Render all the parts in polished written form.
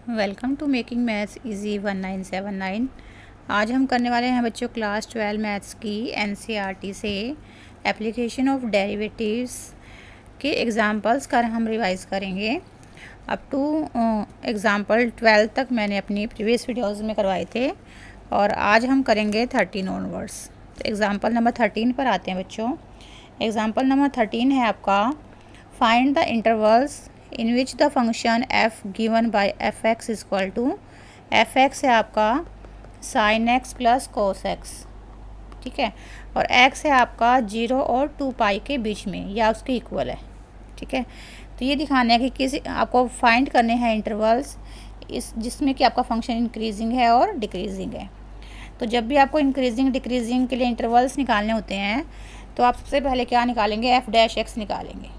Welcome to making maths easy 1979। आज हम करने वाले हैं बच्चों क्लास 12 मैथ्स की एनसीईआरटी से एप्लीकेशन ऑफ डेरिवेटिव्स के एग्जांपल्स कर हम रिवाइज करेंगे। अप टू एग्जांपल 12 तक मैंने अपनी प्रीवियस वीडियोस में करवाए थे और आज हम करेंगे 13 ऑनवर्ड्स। तो एग्जांपल नंबर 13 पर आते हैं बच्चों। एग्जांपल नंबर 13 है आपका find the intervals in which the function f given by f x is equal to f x है आपका sine x plus cos x, ठीक है, और x है आपका 0 और 2 पाई के बीच में या उसके इक्वल है, ठीक है। तो ये दिखाना है कि किसी आपको फाइंड करने हैं इंटरवल्स इस जिसमें कि आपका फंक्शन इंक्रीजिंग है और डिक्रीजिंग है। तो जब भी आपको इंक्रीजिंग डिक्रीजिंग के लिए इंटरवल्स निकालने होते हैं तो आप सबसे पहले क्या निकालेंगे, एफ डैश एक्स निकालेंगे।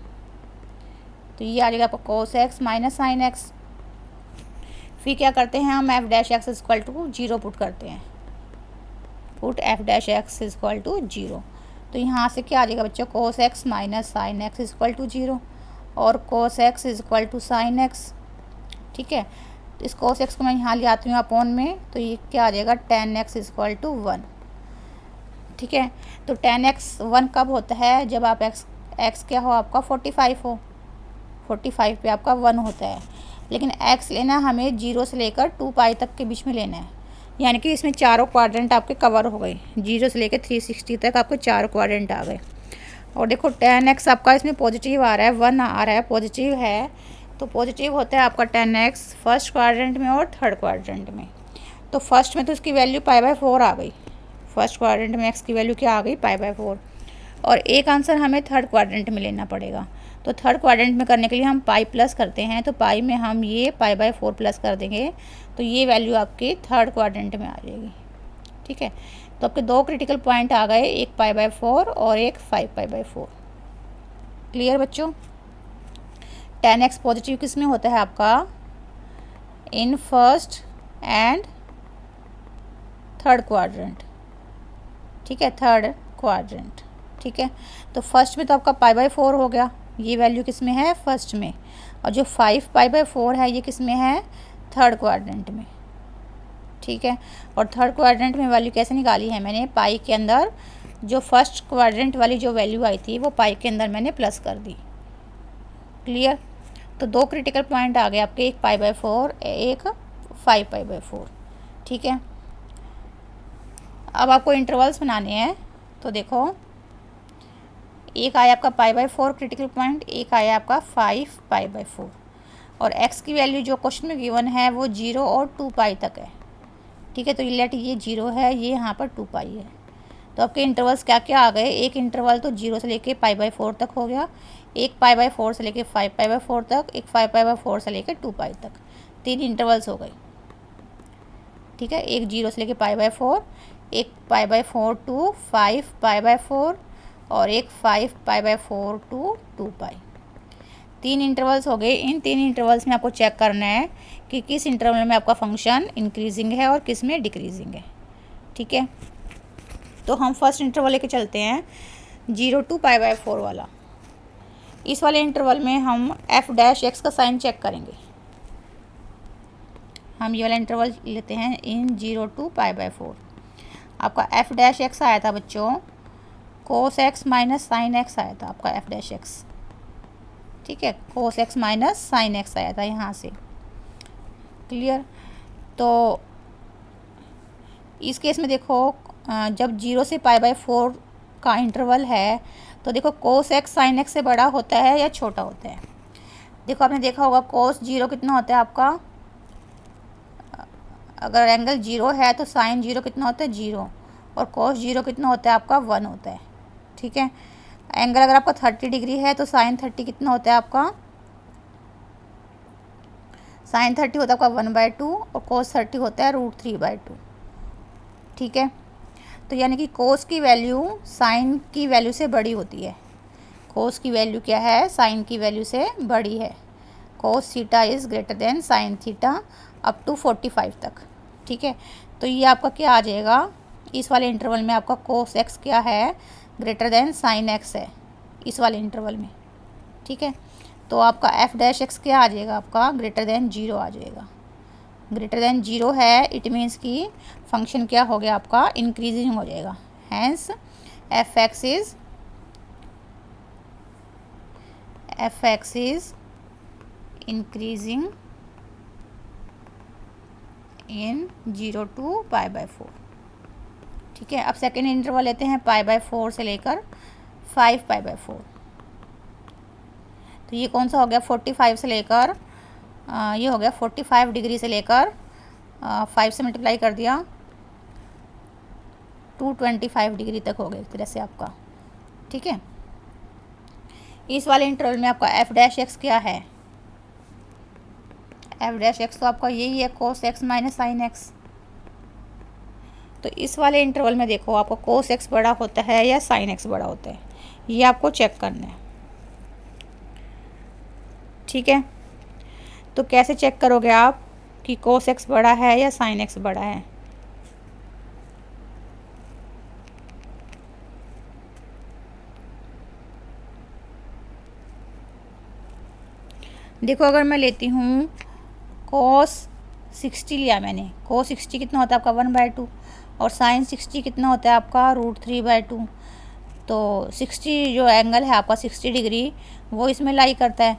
तो ये आ जाएगा आपको cos x minus sine x. फिर क्या करते हैं हम, f dash x equal to 0 put करते हैं, put f dash x equal to 0। तो यहाँ से क्या आ जाएगा बच्चों, cos x minus sine x equal to 0 और cos x equal to sine x, ठीक है। तो इस कोस एक्स को मैं यहाँ ले आती हूँ अपॉन में, तो ये क्या आ जाएगा, टेन एक्स इक्वल टू 1, ठीक है। तो टेन एक्स 1 कब होता है, जब आप एक्स क्या हो आपका 45 हो, 45 पे आपका 1 होता है। लेकिन x लेना हमें 0 से लेकर 2 पाई तक के बीच में लेना है, यानी कि इसमें चारों क्वाड्रेंट आपके कवर हो गए, 0 से लेकर 360 तक आपके चारों क्वाड्रेंट आ गए। और देखो tan x आपका इसमें पॉजिटिव आ रहा है, 1 आ रहा है, पॉजिटिव है, तो पॉजिटिव होता है आपका tan x फर्स्ट क्वाड्रेंट में और थर्ड क्वाड्रेंट में। तो फर्स्ट में तो इसकी वैल्यू π/4 आ गई, फर्स्ट क्वाड्रेंट में x की वैल्यू क्या आ गई, π/4। और एक आंसर हमें थर्ड क्वाड्रेंट में लेना पड़ेगा। तो थर्ड क्वाड्रेंट में करने के लिए हम पाई प्लस करते हैं, तो पाई में हम ये π/4 प्लस कर देंगे, तो ये वैल्यू आपकी थर्ड क्वाड्रेंट में आ जाएगी, ठीक है। तो आपके दो क्रिटिकल पॉइंट आ गए, एक π/4 और एक 5π/4। क्लियर बच्चों। tan x पॉजिटिव किस में होता है आपका, in first and third quadrant, ठीक है, थर्ड क्वाड्रेंट, ठीक है। तो फर्स्ट में तो आपका π/4 हो गया, ये वैल्यू किस में है, फर्स्ट में, और जो 5π/4 है ये किस में है, थर्ड क्वाड्रेंट में, ठीक है। और थर्ड क्वाड्रेंट में वैल्यू कैसे निकाली है मैंने, पाई के अंदर जो फर्स्ट क्वाड्रेंट वाली जो वैल्यू आई थी वो पाई के अंदर मैंने प्लस कर दी। क्लियर। तो दो क्रिटिकल पॉइंट आ गए आपके, एक π/4 एक 5π/4, ठीक है। अब आपको इंटरवल्स बनाने हैं, तो देखो एक आया आपका π/4 क्रिटिकल पॉइंट, एक आया आपका 5π/4, और x की वैल्यू जो क्वेश्चन में गिवन है वो 0 और 2 पाई तक है, ठीक है। तो लेट ये 0 है, ये यहाँ पर 2 पाई है। तो आपके इंटरवल्स क्या क्या आ गए, एक इंटरवल तो 0 से लेके π/4 तक हो गया, एक π/4 से लेके 5π/4 तक, एक 5π/4 से लेके 2 पाई तक, 3 इंटरवल्स हो गए, ठीक है। एक 0 से लेके π/4, एक π/4 टू 5π/4 और एक 5π/4 टू 2 पाई, 3 इंटरवल्स हो गए। इन 3 इंटरवल्स में आपको चेक करना है कि किस इंटरवल में आपका फंक्शन इंक्रीजिंग है और किस में डिक्रीजिंग है, ठीक है। तो हम फर्स्ट इंटरवल लेके चलते हैं 0 टू π/4 वाला। इस वाले इंटरवल में हम एफ डैश एक्स का साइन चेक करेंगे। हम ये वाला इंटरवल लेते हैं इन 0 टू π/4। आपका एफ डैश एक्स आया था बच्चों, cos x minus sine x आया था आपका एफ डैश एक्स, ठीक है, कोस एक्स माइनस साइन एक्स आया था यहाँ से। क्लियर। तो इस केस में देखो जब 0 से π/4 का इंटरवल है तो देखो कोस एक्स साइन एक्स से बड़ा होता है या छोटा होता है। देखो आपने देखा होगा कोस 0 कितना होता है आपका, अगर एंगल 0 है तो साइन 0 कितना होता है, 0, और कोस 0 कितना होता है आपका, 1 होता है, ठीक है। एंगल अगर आपका 30 डिग्री है तो साइन 30 कितना होता है आपका, साइन 30 होता है आपका 1/2 और कोस 30 होता है √3/2, ठीक है। तो यानी कि कोस की वैल्यू साइन की वैल्यू से बड़ी होती है, कोस की वैल्यू क्या है, साइन की वैल्यू से बड़ी है। Cos theta is greater than sine theta up to 45 तक, ठीक है। तो ये आपका क्या आ जाएगा, इस वाले इंटरवल में आपका कोस एक्स क्या है, ग्रेटर देन साइन एक्स है इस वाले इंटरवल में, ठीक है। तो आपका एफ डैश एक्स क्या आ जाएगा, आपका ग्रेटर देन 0 आ जाएगा। ग्रेटर देन 0 है, इट मीन्स कि फंक्शन क्या हो गया आपका, इंक्रीजिंग हो जाएगा। Hence f x is increasing in 0 to π/4। ठीक है, अब सेकेंड इंटरवल लेते हैं π/4 से लेकर 5π/4। तो ये कौन सा हो गया, 45 से लेकर ये हो गया 45 डिग्री से लेकर 5 से मल्टीप्लाई कर दिया 225 डिग्री तक हो गया एक तरह से आपका। ठीक है, इस वाले इंटरवल में आपका f' क्या है, f' तो आपका यही है cos x minus sine x। तो इस वाले इंटरवल में देखो आपको cos x बड़ा होता है या sin x बड़ा होता है, ये आपको चेक करना है। ठीक है, तो कैसे चेक करोगे आप कि cos x बड़ा है या sin x बड़ा है। देखो अगर मैं लेती हूँ cos 60 लिया मैंने, cos 60 कितना होता है आपका 1/2 और sin 60 कितना होता है आपका √3/2। तो 60 जो एंगल है आपका 60 डिग्री वो इसमें लाई करता है,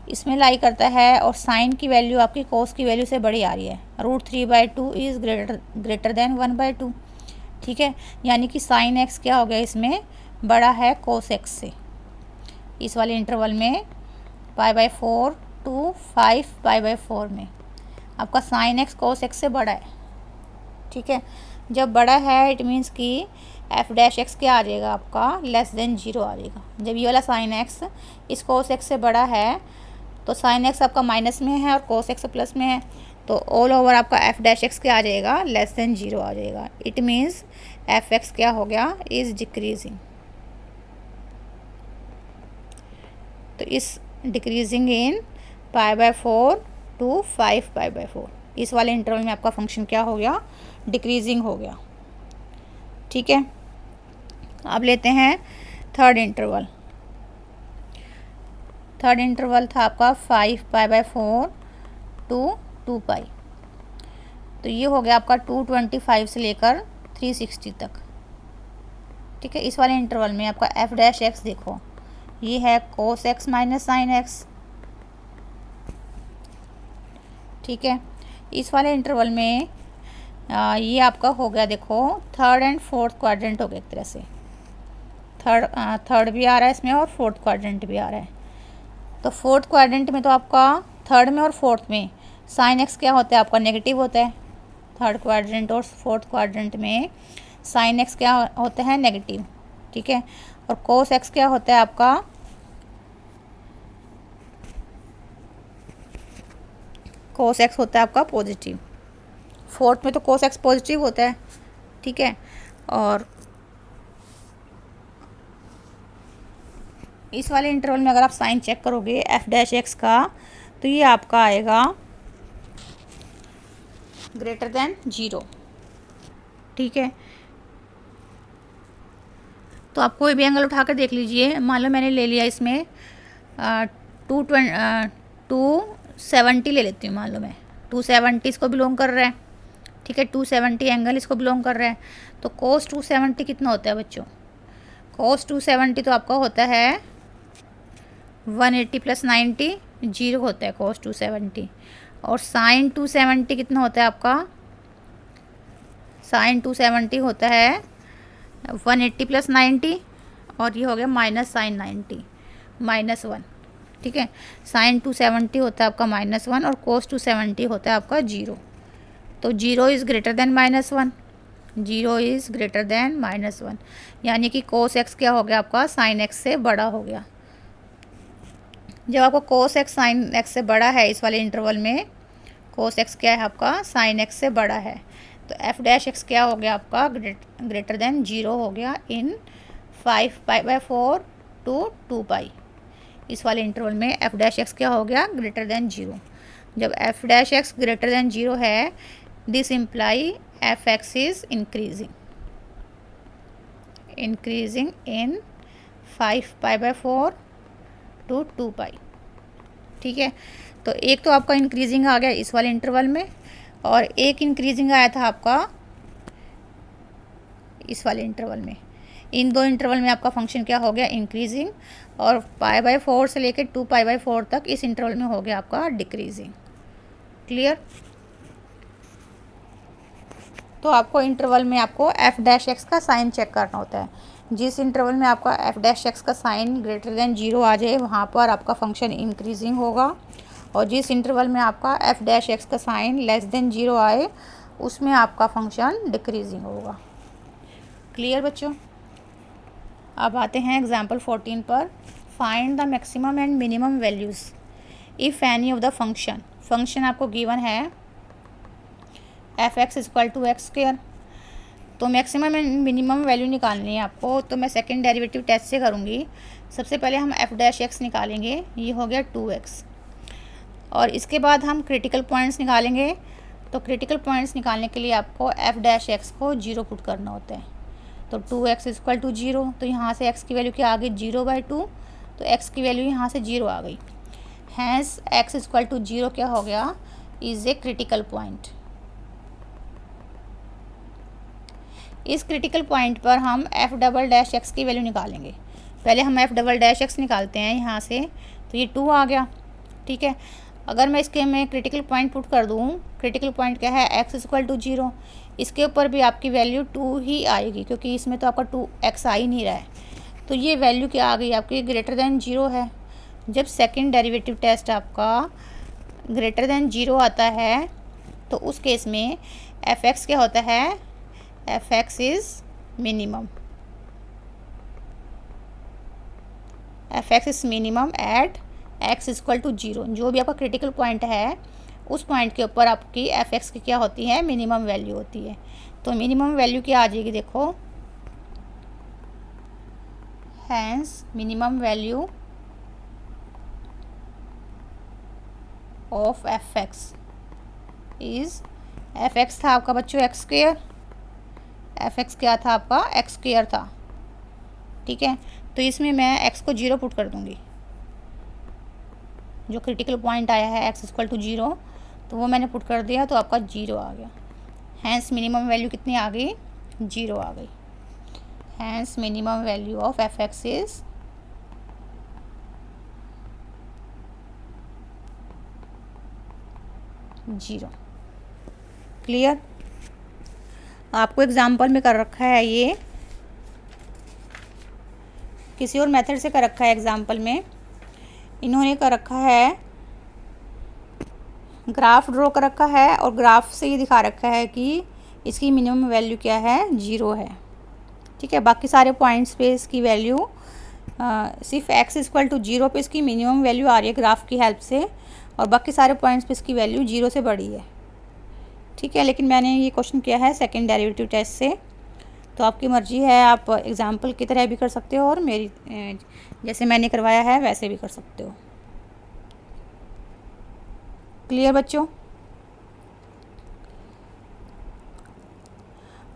इसमें लाई करता है और साइन की वैल्यू आपकी cos की वैल्यू से बड़ी आ रही है। √3/2 इज़ ग्रेटर देन 1/2। ठीक है, यानी कि sin x क्या हो गया, इसमें बड़ा है cos x से। इस वाले इंटरवल में π/4 to 5π/4 में आपका sin x cos x से बड़ा है। ठीक है, जब बड़ा है इट मीन्स कि f' क्या आ जाएगा आपका लेस देन 0 आ जाएगा। जब ये वाला sin x इस cos x से बड़ा है तो sin x आपका माइनस में है और cos x प्लस में है, तो ऑल ओवर आपका f' क्या आ जाएगा, लेस देन 0 आ जाएगा। इट मीन्स f(x) क्या हो गया, इज़ डिक्रीजिंग। तो इस डिक्रीजिंग इन π/4 to 5π/4 इस वाले इंटरवल में आपका फंक्शन क्या हो गया, डिक्रीजिंग हो गया। ठीक है, अब लेते हैं थर्ड इंटरवल। थर्ड इंटरवल था आपका 5π/4 to 2π। तो ये हो गया आपका 225 से लेकर 360 तक। ठीक है, इस वाले इंटरवल में आपका f' देखो ये है cos x minus sine x। ठीक है, इस वाले इंटरवल में ये आपका हो गया देखो थर्ड एंड फोर्थ क्वाड्रेंट हो गया एक तरह से। थर्ड भी आ रहा है इसमें और फोर्थ क्वाड्रेंट भी आ रहा है। तो फोर्थ क्वाड्रेंट में तो आपका थर्ड में और फोर्थ में साइन एक्स क्या होता है आपका नेगेटिव होता है। थर्ड क्वाड्रेंट और फोर्थ क्वाड्रेंट में साइन एक्स क्या होता है, नेगेटिव। ठीक है, और कोस एक्स क्या होता है आपका, कोस एक्स होता है आपका पॉजिटिव। फोर्थ में तो कोस एक्स पॉजिटिव होता है। ठीक है, और इस वाले इंटरवल में अगर आप साइन चेक करोगे f' का तो ये आपका आएगा ग्रेटर देन 0। ठीक है, तो आप कोई भी एंगल उठा कर देख लीजिए। मान लो मैंने ले लिया इसमें 270 ले लेती हूँ। मान लो मैं 270 इसको बिलोंग कर रहा है। ठीक है, 270 एंगल इसको बिलोंग कर रहा है। तो cos 270 कितना होता है बच्चों, cos 270 तो आपका होता है 180 + 90 0 होता है cos 270। और sin 270 कितना होता है आपका, sin 270 होता है 180 + 90 और ये हो गया माइनस साइन 90 -1। ठीक है, sin 270 होता है आपका -1 और cos 270 होता है आपका 0। तो 0 is greater then -1, 0 is greater then -1, यानी कि cos x क्या हो गया आपका sin x से बड़ा हो गया। जब आपको cos x sin x से बड़ा है इस वाले इंटरवल में, cos x क्या है आपका sin x से बड़ा है, तो f' क्या हो गया आपका ग्रेटर देन 0 हो गया इन 5π/4 to 2π। इस वाले इंटरवल में f' क्या हो गया ग्रेटर देन 0। जब f' ग्रेटर देन 0 है, this imply f(x) is increasing in 5π/4 to 2π। ठीक है, तो एक तो आपका इंक्रीजिंग आ गया इस वाले इंटरवल में, और एक इंक्रीजिंग आया था आपका इस वाले इंटरवल में। इन दो इंटरवल में आपका फंक्शन क्या हो गया, इंक्रीजिंग, और π/4 से लेकर 2π/4 तक इस इंटरवल में हो गया आपका डिक्रीजिंग। क्लियर। तो आपको इंटरवल में आपको f' का साइन चेक करना होता है। जिस इंटरवल में आपका f' का साइन ग्रेटर देन 0 आ जाए वहाँ पर आपका फंक्शन इंक्रीजिंग होगा, और जिस इंटरवल में आपका f' का साइन लेस देन 0 आए उसमें आपका फंक्शन डिक्रीजिंग होगा। क्लियर बच्चों। अब आते हैं एग्जाम्पल 14 पर। Find the maximum and minimum values if any of the function आपको गिवन है f(x) = x²। तो मैक्सिमम एंड मिनिमम वैल्यू निकालनी है आपको, तो मैं सेकंड डेरिवेटिव टेस्ट से करूँगी। सबसे पहले हम f' निकालेंगे, ये हो गया 2x, और इसके बाद हम क्रिटिकल पॉइंट्स निकालेंगे। तो क्रिटिकल पॉइंट्स निकालने के लिए आपको f' को 0 पुट करना होता है। तो 2x = 0, तो यहाँ से x की वैल्यू क्या आ गई, 0/2, तो x की वैल्यू यहाँ से 0 आ गई। हैंस x = 0 क्या हो गया, इज़ ए क्रिटिकल पॉइंट। इस क्रिटिकल पॉइंट पर हम f"x की वैल्यू निकालेंगे। पहले हम f"x निकालते हैं यहाँ से, तो ये 2 आ गया। ठीक है, अगर मैं इसके में क्रिटिकल पॉइंट पुट कर दूँ, क्रिटिकल पॉइंट क्या है, x = 0, इसके ऊपर भी आपकी वैल्यू 2 ही आएगी, क्योंकि इसमें तो आपका 2x आ ही नहीं रहा है। तो ये वैल्यू क्या आ गई आपकी, ग्रेटर देन 0 है। जब सेकंड डेरिवेटिव टेस्ट आपका ग्रेटर देन 0 आता है तो उस केस में f(x) क्या होता है, f(x) is minimum. f(x) is minimum at x = 0। जो भी आपका क्रिटिकल पॉइंट है उस पॉइंट के ऊपर आपकी f(x) की क्या होती है, मिनिमम वैल्यू होती है। तो मिनिमम वैल्यू क्या आ जाएगी, देखो, hence minimum value of f(x) is, f(x) था आपका बच्चों x², f(x) क्या था आपका x² था। ठीक है, तो इसमें मैं x को 0 पुट कर दूंगी। जो क्रिटिकल पॉइंट आया है x = 0, तो वो मैंने पुट कर दिया, तो आपका 0 आ गया। हैंस मिनिमम वैल्यू कितनी आ गई, 0 आ गई। Hence minimum value of f(x) is 0। Clear. आपको एग्जाम्पल में कर रखा है, ये किसी और मेथड से कर रखा है। एग्जाम्पल में इन्होंने कर रखा है, ग्राफ ड्रॉ कर रखा है, और ग्राफ से ये दिखा रखा है कि इसकी मिनिमम वैल्यू क्या है, 0 है। ठीक है, बाकी सारे पॉइंट्स पे इसकी वैल्यू सिर्फ x = 0 पे इसकी मिनिमम वैल्यू आ रही है ग्राफ की हेल्प से, और बाकी सारे पॉइंट्स पे इसकी वैल्यू 0 से बड़ी है। ठीक है, लेकिन मैंने ये क्वेश्चन किया है सेकंड डेरिवेटिव टेस्ट से, तो आपकी मर्ज़ी है, आप एग्जाम्पल की तरह भी कर सकते हो और मेरी जैसे मैंने करवाया है वैसे भी कर सकते हो। क्लियर बच्चों।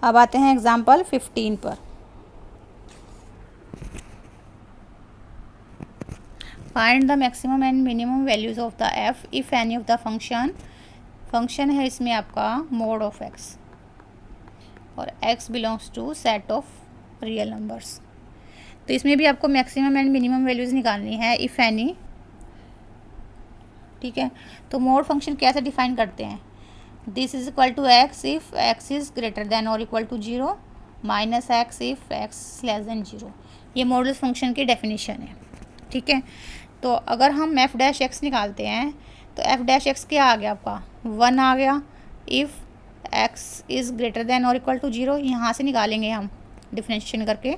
अब आते हैं एग्जाम्पल 15 पर। Find the maximum and minimum values of the f if any of the function है इसमें आपका मोड ऑफ x, और x belongs to set of real numbers. तो इसमें भी आपको मैक्सिमम एंड मिनिमम वैल्यूज़ निकालनी है, इफ़ एनी। ठीक है, तो मोड फंक्शन कैसे डिफाइन करते हैं, this is equal to x if x is greater than और equal to 0, minus x if x less than 0। ये मॉडुलस फंक्शन की डेफिनेशन है। ठीक है, तो अगर हम f'(x) निकालते हैं तो f'(x) क्या आ गया आपका, 1 आ गया। If x is greater than और इक्वल टू 0, यहाँ से निकालेंगे हम डिफरेंशिएशन करके,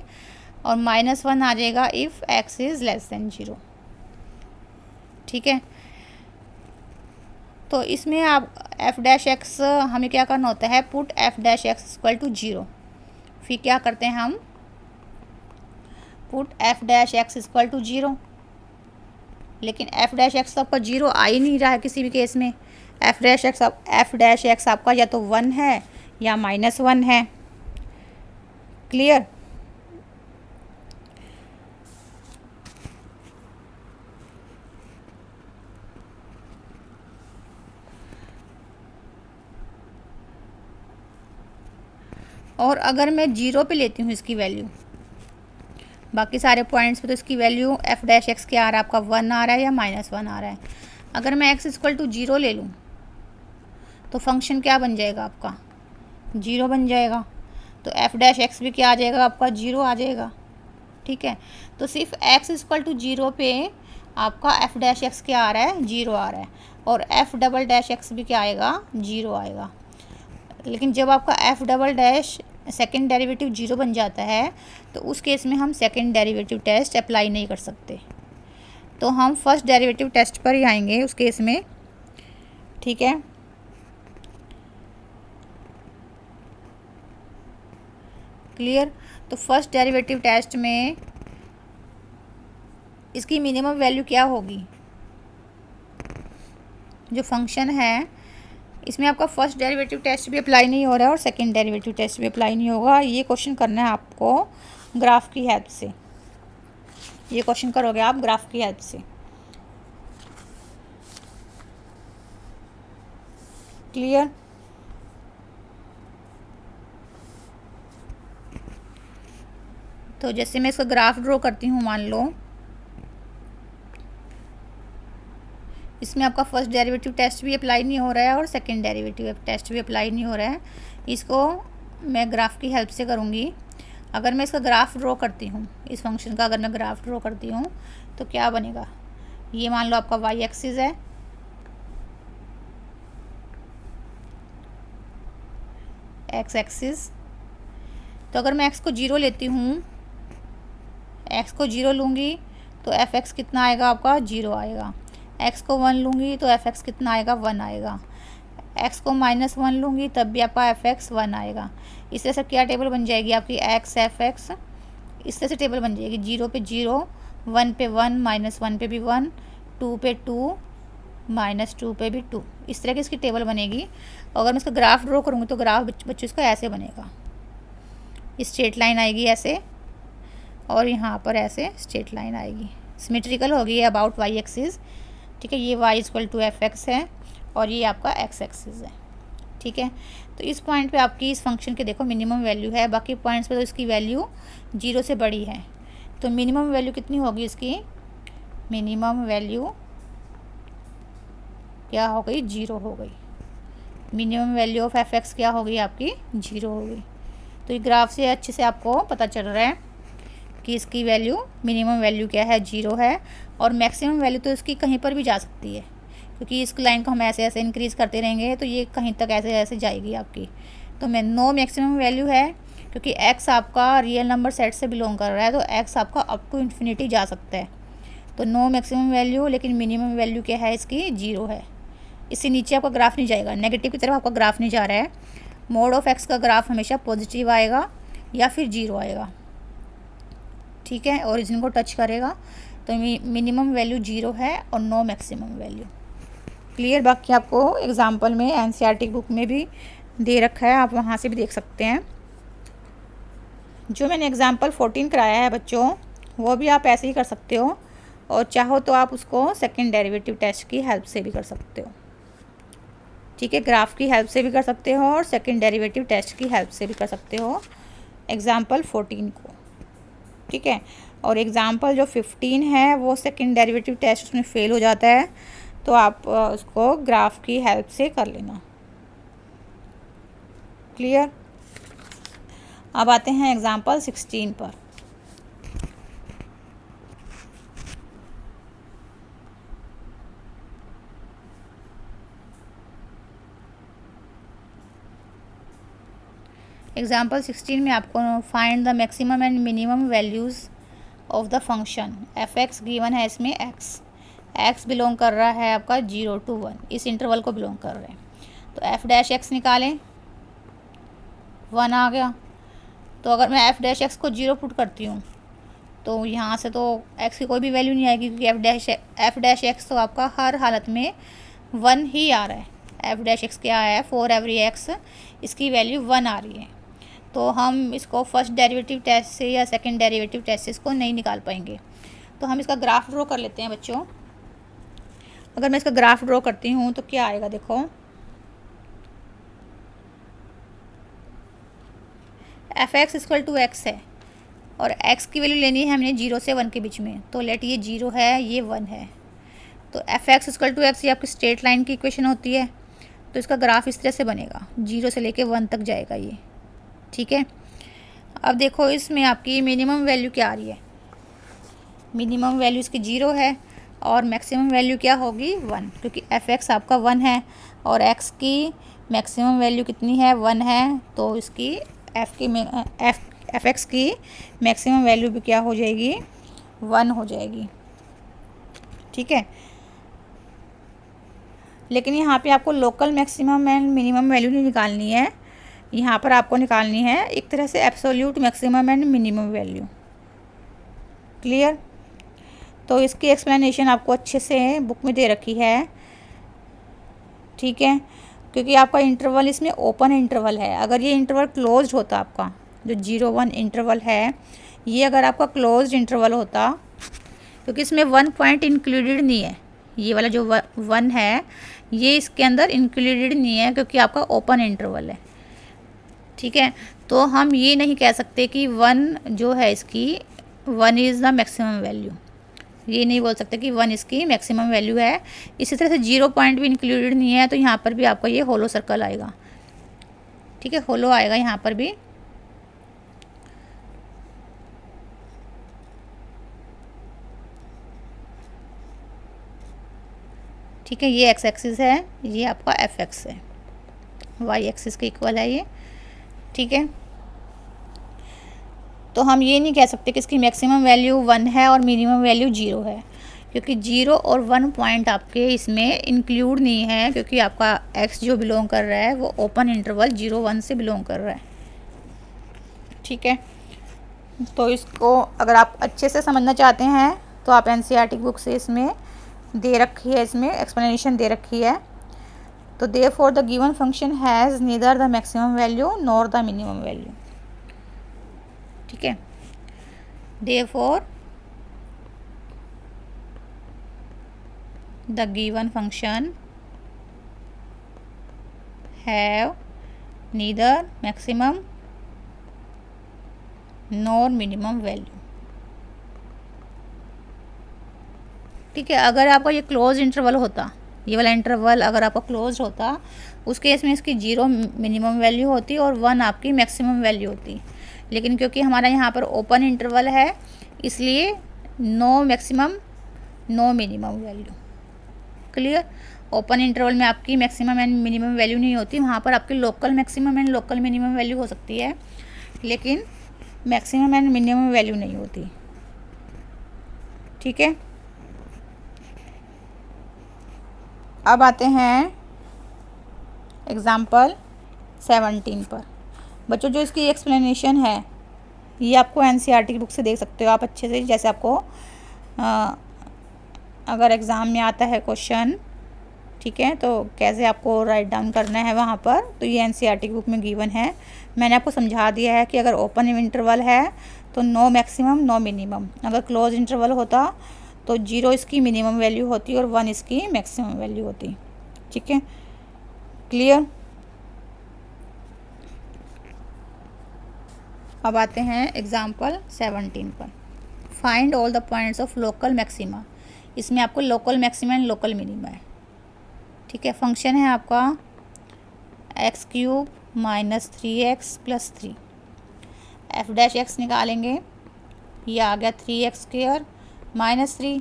और -1 आ जाएगा if x is less than 0। ठीक है, तो इसमें आप f'(x) हमें क्या करना होता है, पुट f'(x) = 0। फिर क्या करते हैं हम, पुट f'(x) = 0, लेकिन f'(x) तो आपका 0 आ ही नहीं रहा है किसी भी केस में। f'(x) आपका या तो 1 है या -1 है। क्लियर। और अगर मैं 0 पे लेती हूँ इसकी वैल्यू, बाकी सारे पॉइंट्स पे तो इसकी वैल्यू एफ डैश एक्स क्या आ रहा है आपका 1 आ रहा है या -1 आ रहा है। अगर मैं x इक्वल टू 0 ले लूँ तो फंक्शन क्या बन जाएगा आपका 0 बन जाएगा। तो एफ डैश एक्स भी क्या आ जाएगा आपका 0 आ जाएगा। ठीक है, तो सिर्फ x इक्वल टू 0 पे आपका एफ डैश एक्स क्या आ रहा है 0 आ रहा है, और एफ डबल डैश एक्स भी क्या आएगा 0 आएगा। लेकिन जब आपका F double dash second derivative 0 बन जाता है तो उस केस में हम सेकेंड डेरिवेटिव टेस्ट अप्लाई नहीं कर सकते, तो हम फर्स्ट डेरिवेटिव टेस्ट पर ही आएंगे उस केस में। ठीक है, क्लियर। तो फर्स्ट डेरिवेटिव टेस्ट में इसकी मिनिमम वैल्यू क्या होगी, जो फंक्शन है इसमें आपका फर्स्ट डेरिवेटिव टेस्ट भी अप्लाई नहीं हो रहा है और सेकंड डेरिवेटिव टेस्ट भी अप्लाई नहीं होगा। ये क्वेश्चन करना है आपको ग्राफ की हेल्प से, ये क्वेश्चन करोगे आप ग्राफ की हेल्प से। क्लियर। तो जैसे मैं इसका ग्राफ ड्रॉ करती हूँ, मान लो इसमें आपका फर्स्ट डेरिवेटिव टेस्ट भी अप्लाई नहीं हो रहा है और सेकंड डेरिवेटिव टेस्ट भी अप्लाई नहीं हो रहा है। इसको मैं ग्राफ की हेल्प से करूँगी। अगर मैं इसका ग्राफ ड्रॉ करती हूँ, इस फंक्शन का अगर मैं ग्राफ ड्रॉ करती हूँ तो क्या बनेगा, ये मान लो आपका वाई एक्सिस है, एक्स एक्सिस। तो अगर मैं एक्स को 0 लेती हूँ, एक्स को 0 लूँगी तो एफ एक्स कितना आएगा आपका 0 आएगा। एक्स को 1 लूँगी तो एफ एक्स कितना आएगा 1 आएगा। एक्स को -1 लूँगी तब भी आपका एफ एक्स 1 आएगा। इस तरह से क्या टेबल बन जाएगी आपकी एक्स एफ एक्स, इस तरह से टेबल बन जाएगी। 0 पे 0, 1 पे 1, -1 पे भी 1, 2 पे 2, -2 पे भी 2। इस तरह की इसकी टेबल बनेगी। और अगर मैं इसका ग्राफ ड्रॉ करूँगी तो ग्राफ बच्चों इसका ऐसे बनेगा, स्ट्रेट लाइन आएगी ऐसे, और यहाँ पर ऐसे स्ट्रेट लाइन आएगी, सिमेट्रिकल होगी अबाउट वाई एक्सिस। ठीक है, ये y equal to f x है और ये आपका एक्स एक्सिस है। ठीक है, तो इस पॉइंट पे आपकी इस फंक्शन के देखो मिनिमम वैल्यू है, बाकी पॉइंट्स पे तो इसकी वैल्यू 0 से बड़ी है। तो मिनिमम वैल्यू कितनी होगी इसकी, मिनिमम वैल्यू क्या हो गई 0 हो गई। Minimum value of F x क्या होगी आपकी 0 हो गई। तो ये ग्राफ से अच्छे से आपको पता चल रहा है कि इसकी वैल्यू मिनिमम वैल्यू क्या है 0 है, और मैक्सिमम वैल्यू तो इसकी कहीं पर भी जा सकती है, क्योंकि इस लाइन को हम ऐसे ऐसे इंक्रीज़ करते रहेंगे तो ये कहीं तक ऐसे ऐसे जाएगी आपकी। तो मैं नो मैक्सिमम वैल्यू है, क्योंकि x आपका रियल नंबर सेट से बिलोंग कर रहा है तो x आपका अप टू इन्फिनिटी जा सकता है। तो नो मैक्सिमम वैल्यू, लेकिन मिनिमम वैल्यू क्या है इसकी 0 है। इससे नीचे आपका ग्राफ नहीं जाएगा, नेगेटिव की तरफ आपका ग्राफ नहीं जा रहा है। मोड ऑफ x का ग्राफ हमेशा पॉजिटिव आएगा या फिर 0 आएगा। ठीक है, ओरिजिन को टच करेगा। तो मिनिमम वैल्यू 0 है और नो मैक्सिमम वैल्यू। क्लियर। बाकी आपको एग्जाम्पल में एनसीईआरटी बुक में भी दे रखा है, आप वहाँ से भी देख सकते हैं। जो मैंने एग्जाम्पल 14 कराया है बच्चों, वो भी आप ऐसे ही कर सकते हो, और चाहो तो आप उसको सेकंड डेरिवेटिव टेस्ट की हेल्प से भी कर सकते हो। ठीक है, ग्राफ की हेल्प से भी कर सकते हो और सेकंड डेरिवेटिव टेस्ट की हेल्प से भी कर सकते हो एग्जाम्पल 14 को। ठीक है, और एग्ज़ाम्पल जो 15 है वो सेकंड डेरिवेटिव टेस्ट उसमें फ़ेल हो जाता है, तो आप उसको ग्राफ की हेल्प से कर लेना। क्लियर। अब आते हैं एग्ज़ाम्पल 16 पर। एग्जाम्पल 16 में आपको find the maximum and minimum values of the function F x given है। इसमें एक्स बिलोंग कर रहा है आपका 0 to 1, इस इंटरवल को बिलोंग कर रहे हैं। तो एफ डैश एक्स निकालें, 1 आ गया। तो अगर मैं एफ डैश एक्स को 0 पुट करती हूँ तो यहाँ से तो एक्स की कोई भी वैल्यू नहीं आएगी, क्योंकि एफ डैश एक्स तो आपका हर हालत में 1 ही आ रहा है। एफ डैश एक्स क्या है, फॉर एवरी एक्स इसकी वैल्यू 1 आ रही है। तो हम इसको फर्स्ट डेरिवेटिव टेस्ट से या सेकंड डेरिवेटिव टेस्ट से इसको नहीं निकाल पाएंगे। तो हम इसका ग्राफ ड्रॉ कर लेते हैं बच्चों। अगर मैं इसका ग्राफ ड्रॉ करती हूँ तो क्या आएगा, देखो f x equal to x है और एक्स की वैल्यू लेनी है हमने 0 से 1 के बीच में, तो लेट ये 0 है, ये 1 है, तो f x equal to x ये आपकी स्ट्रेट लाइन की इक्वेशन होती है। तो इसका ग्राफ इस तरह से बनेगा, 0 से लेके 1 तक जाएगा ये, ठीक है। अब देखो इसमें आपकी मिनिमम वैल्यू क्या आ रही है, मिनिमम वैल्यू इसकी 0 है और मैक्सिमम वैल्यू क्या होगी 1, क्योंकि एफ एक्स आपका 1 है और एक्स की मैक्सिमम वैल्यू कितनी है 1 है, तो इसकी एफ एक्स की मैक्सिमम वैल्यू भी क्या हो जाएगी 1 हो जाएगी, ठीक है। लेकिन यहाँ पे आपको local maximum and minimum value नहीं निकालनी है, यहाँ पर आपको निकालनी है एक तरह से absolute maximum and minimum value. Clear? तो इसकी एक्सप्लेनेशन आपको अच्छे से बुक में दे रखी है, ठीक है, क्योंकि आपका इंटरवल इसमें ओपन इंटरवल है। अगर ये इंटरवल क्लोज्ड होता, आपका जो 0-1 इंटरवल है ये अगर आपका क्लोज्ड इंटरवल होता, क्योंकि इसमें 1 पॉइंट इंक्लूडेड नहीं है, ये वाला जो 1 है ये इसके अंदर इंक्लूडेड नहीं है क्योंकि आपका ओपन इंटरवल है, ठीक है। तो हम ये नहीं कह सकते कि 1 जो है इसकी 1 इज़ द मैक्सिमम वैल्यू, ये नहीं बोल सकते कि 1 इसकी मैक्सिमम वैल्यू है। इसी तरह से 0 पॉइंट भी इंक्लूडेड नहीं है, तो यहाँ पर भी आपका ये होलो सर्कल आएगा, ठीक है, होलो आएगा यहाँ पर भी। ठीक है, ये एक्स एक्सिस है, ये आपका एफ एक्स है, वाई एक्सिस के इक्वल है ये, ठीक है। तो हम ये नहीं कह सकते कि इसकी मैक्सिमम वैल्यू 1 है और मिनिमम वैल्यू 0 है, क्योंकि 0 और 1 पॉइंट आपके इसमें इंक्लूड नहीं है, क्योंकि आपका x जो बिलोंग कर रहा है वो ओपन इंटरवल 0-1 से बिलोंग कर रहा है, ठीक है। तो इसको अगर आप अच्छे से समझना चाहते हैं तो आप एनसीईआरटी बुक से इसमें दे रखी है, इसमें एक्सप्लेनेशन दे रखी है। तो therefore the given function has neither the maximum value nor the minimum value, ठीक है। Therefore the given function have neither maximum nor minimum value, ठीक है। अगर आपका ये क्लोज इंटरवल होता, ये वाला इंटरवल अगर आपका क्लोज होता, उस केस में इसकी 0 मिनिमम वैल्यू होती और 1 आपकी मैक्सिमम वैल्यू होती। लेकिन क्योंकि हमारा यहाँ पर ओपन इंटरवल है इसलिए no maximum no minimum value. Clear? Open interval में आपकी मैक्सिमम एंड मिनिमम वैल्यू नहीं होती, वहाँ पर आपकी local maximum and local minimum value हो सकती है, लेकिन मैक्सिमम एंड मिनिमम वैल्यू नहीं होती, ठीक है। अब आते हैं एग्ज़ाम्पल 17 पर। बच्चों जो इसकी एक्सप्लेनेशन है ये आपको एनसीईआरटी की बुक से देख सकते हो आप अच्छे से, जैसे आपको अगर एग्ज़ाम में आता है क्वेश्चन, ठीक है, तो कैसे आपको राइट डाउन करना है वहाँ पर, तो ये एनसीईआरटी की बुक में गिवन है। मैंने आपको समझा दिया है कि अगर ओपन इंटरवल है तो नो मैक्सिमम नो मिनिमम, अगर क्लोज इंटरवल होता तो 0 इसकी मिनिमम वैल्यू होती और 1 इसकी मैक्सिमम वैल्यू होती, ठीक है। क्लियर? अब आते हैं एग्जाम्पल 17 पर। Find all the points of local maxima. इसमें आपको local maxima and local minima है, ठीक है। फंक्शन है आपका x³ - 3x + 3, f' निकालेंगे, ये आ गया 3x² - 3,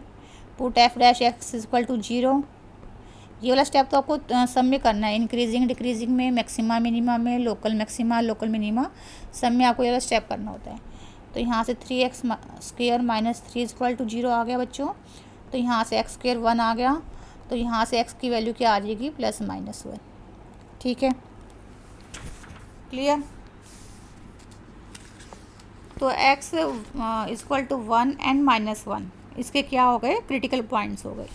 पुट f' = 0। ये वाला स्टेप तो आपको सब में करना है, इंक्रीजिंग डिक्रीजिंग में, मैक्सिमा मिनिमा में, लोकल मैक्सिमा लोकल मिनिमा, सब में आपको ये वाला स्टेप करना होता है। तो यहाँ से 3x² - 3 = 0 आ गया बच्चों, तो यहाँ से x² 1 आ गया, तो यहाँ से x की वैल्यू क्या आ जाएगी +-1, ठीक है। क्लियर? तो x = 1 एंड -1 इसके क्या हो गए, क्रिटिकल पॉइंट्स हो गए।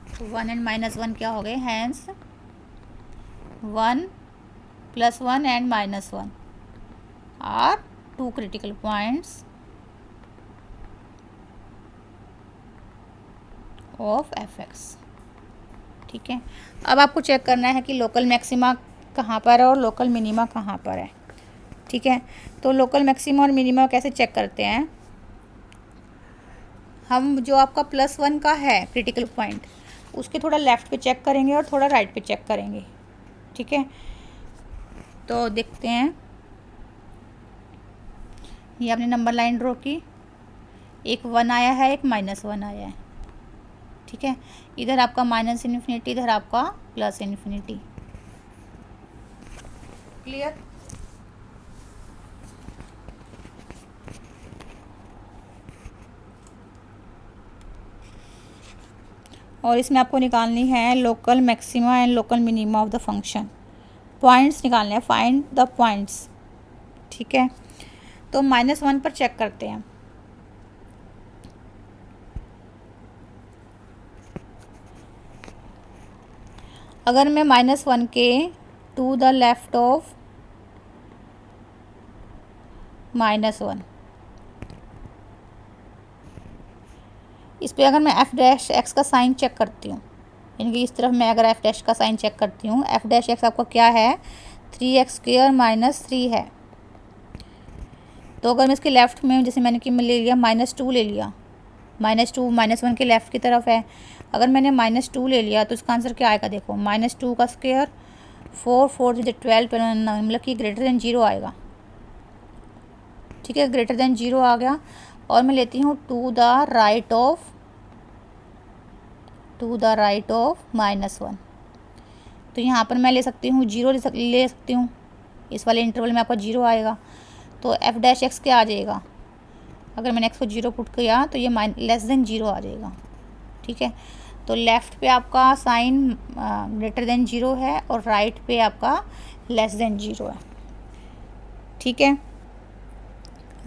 तो 1 एंड -1 क्या हो गए, hence 1 + 1 and -1 are 2 critical points of f(x), ठीक है। अब आपको चेक करना है कि लोकल मैक्सिमा कहाँ पर है और लोकल मिनिमा कहाँ पर है, ठीक। ठीक है। तो लोकल मैक्सिमा और मिनिमा कैसे चेक करते हैं, हम जो आपका +1 का है क्रिटिकल पॉइंट, उसके थोड़ा लेफ़्ट पे चेक करेंगे और थोड़ा राइट पे चेक करेंगे, ठीक है। तो देखते हैं, ये आपने नंबर लाइन ड्रॉ की, एक 1 आया है, एक -1 आया है, ठीक है। इधर आपका -∞, इधर आपका +∞, क्लियर। और इसमें आपको निकालनी है local maxima and local minima of the function, points निकालने हैं, फाइंड द पॉइंट्स, ठीक है। तो -1 पर चेक करते हैं। अगर मैं -1 के टू द लेफ्ट ऑफ -1, इस पर अगर मैं f' का साइन चेक करती हूँ, यानी कि इस तरफ मैं अगर f' का साइन चेक करती हूँ, f' आपका क्या है, 3x² - 3 है। तो अगर मैं इसके लेफ़्ट में, जैसे मैंने कि मैं ले लिया -2 ले लिया, -2 -1 के लेफ़्ट की तरफ है, अगर मैंने -2 ले लिया तो इसका आंसर क्या आएगा, देखो -2 का स्क्वायर 4 4 12, मतलब कि >0 आएगा, ठीक है, >0 आ गया। और मैं लेती हूँ टू द राइट ऑफ -1, तो यहाँ पर मैं ले सकती हूँ 0, ले सकती हूँ, इस वाले इंटरवल में आपका 0 आएगा। तो f' क्या आ जाएगा, अगर मैंने x को 0 पुट किया तो ये <0 आ जाएगा, ठीक है। तो लेफ़्ट पे आपका साइन >0 है और राइट पे आपका <0 है, ठीक है।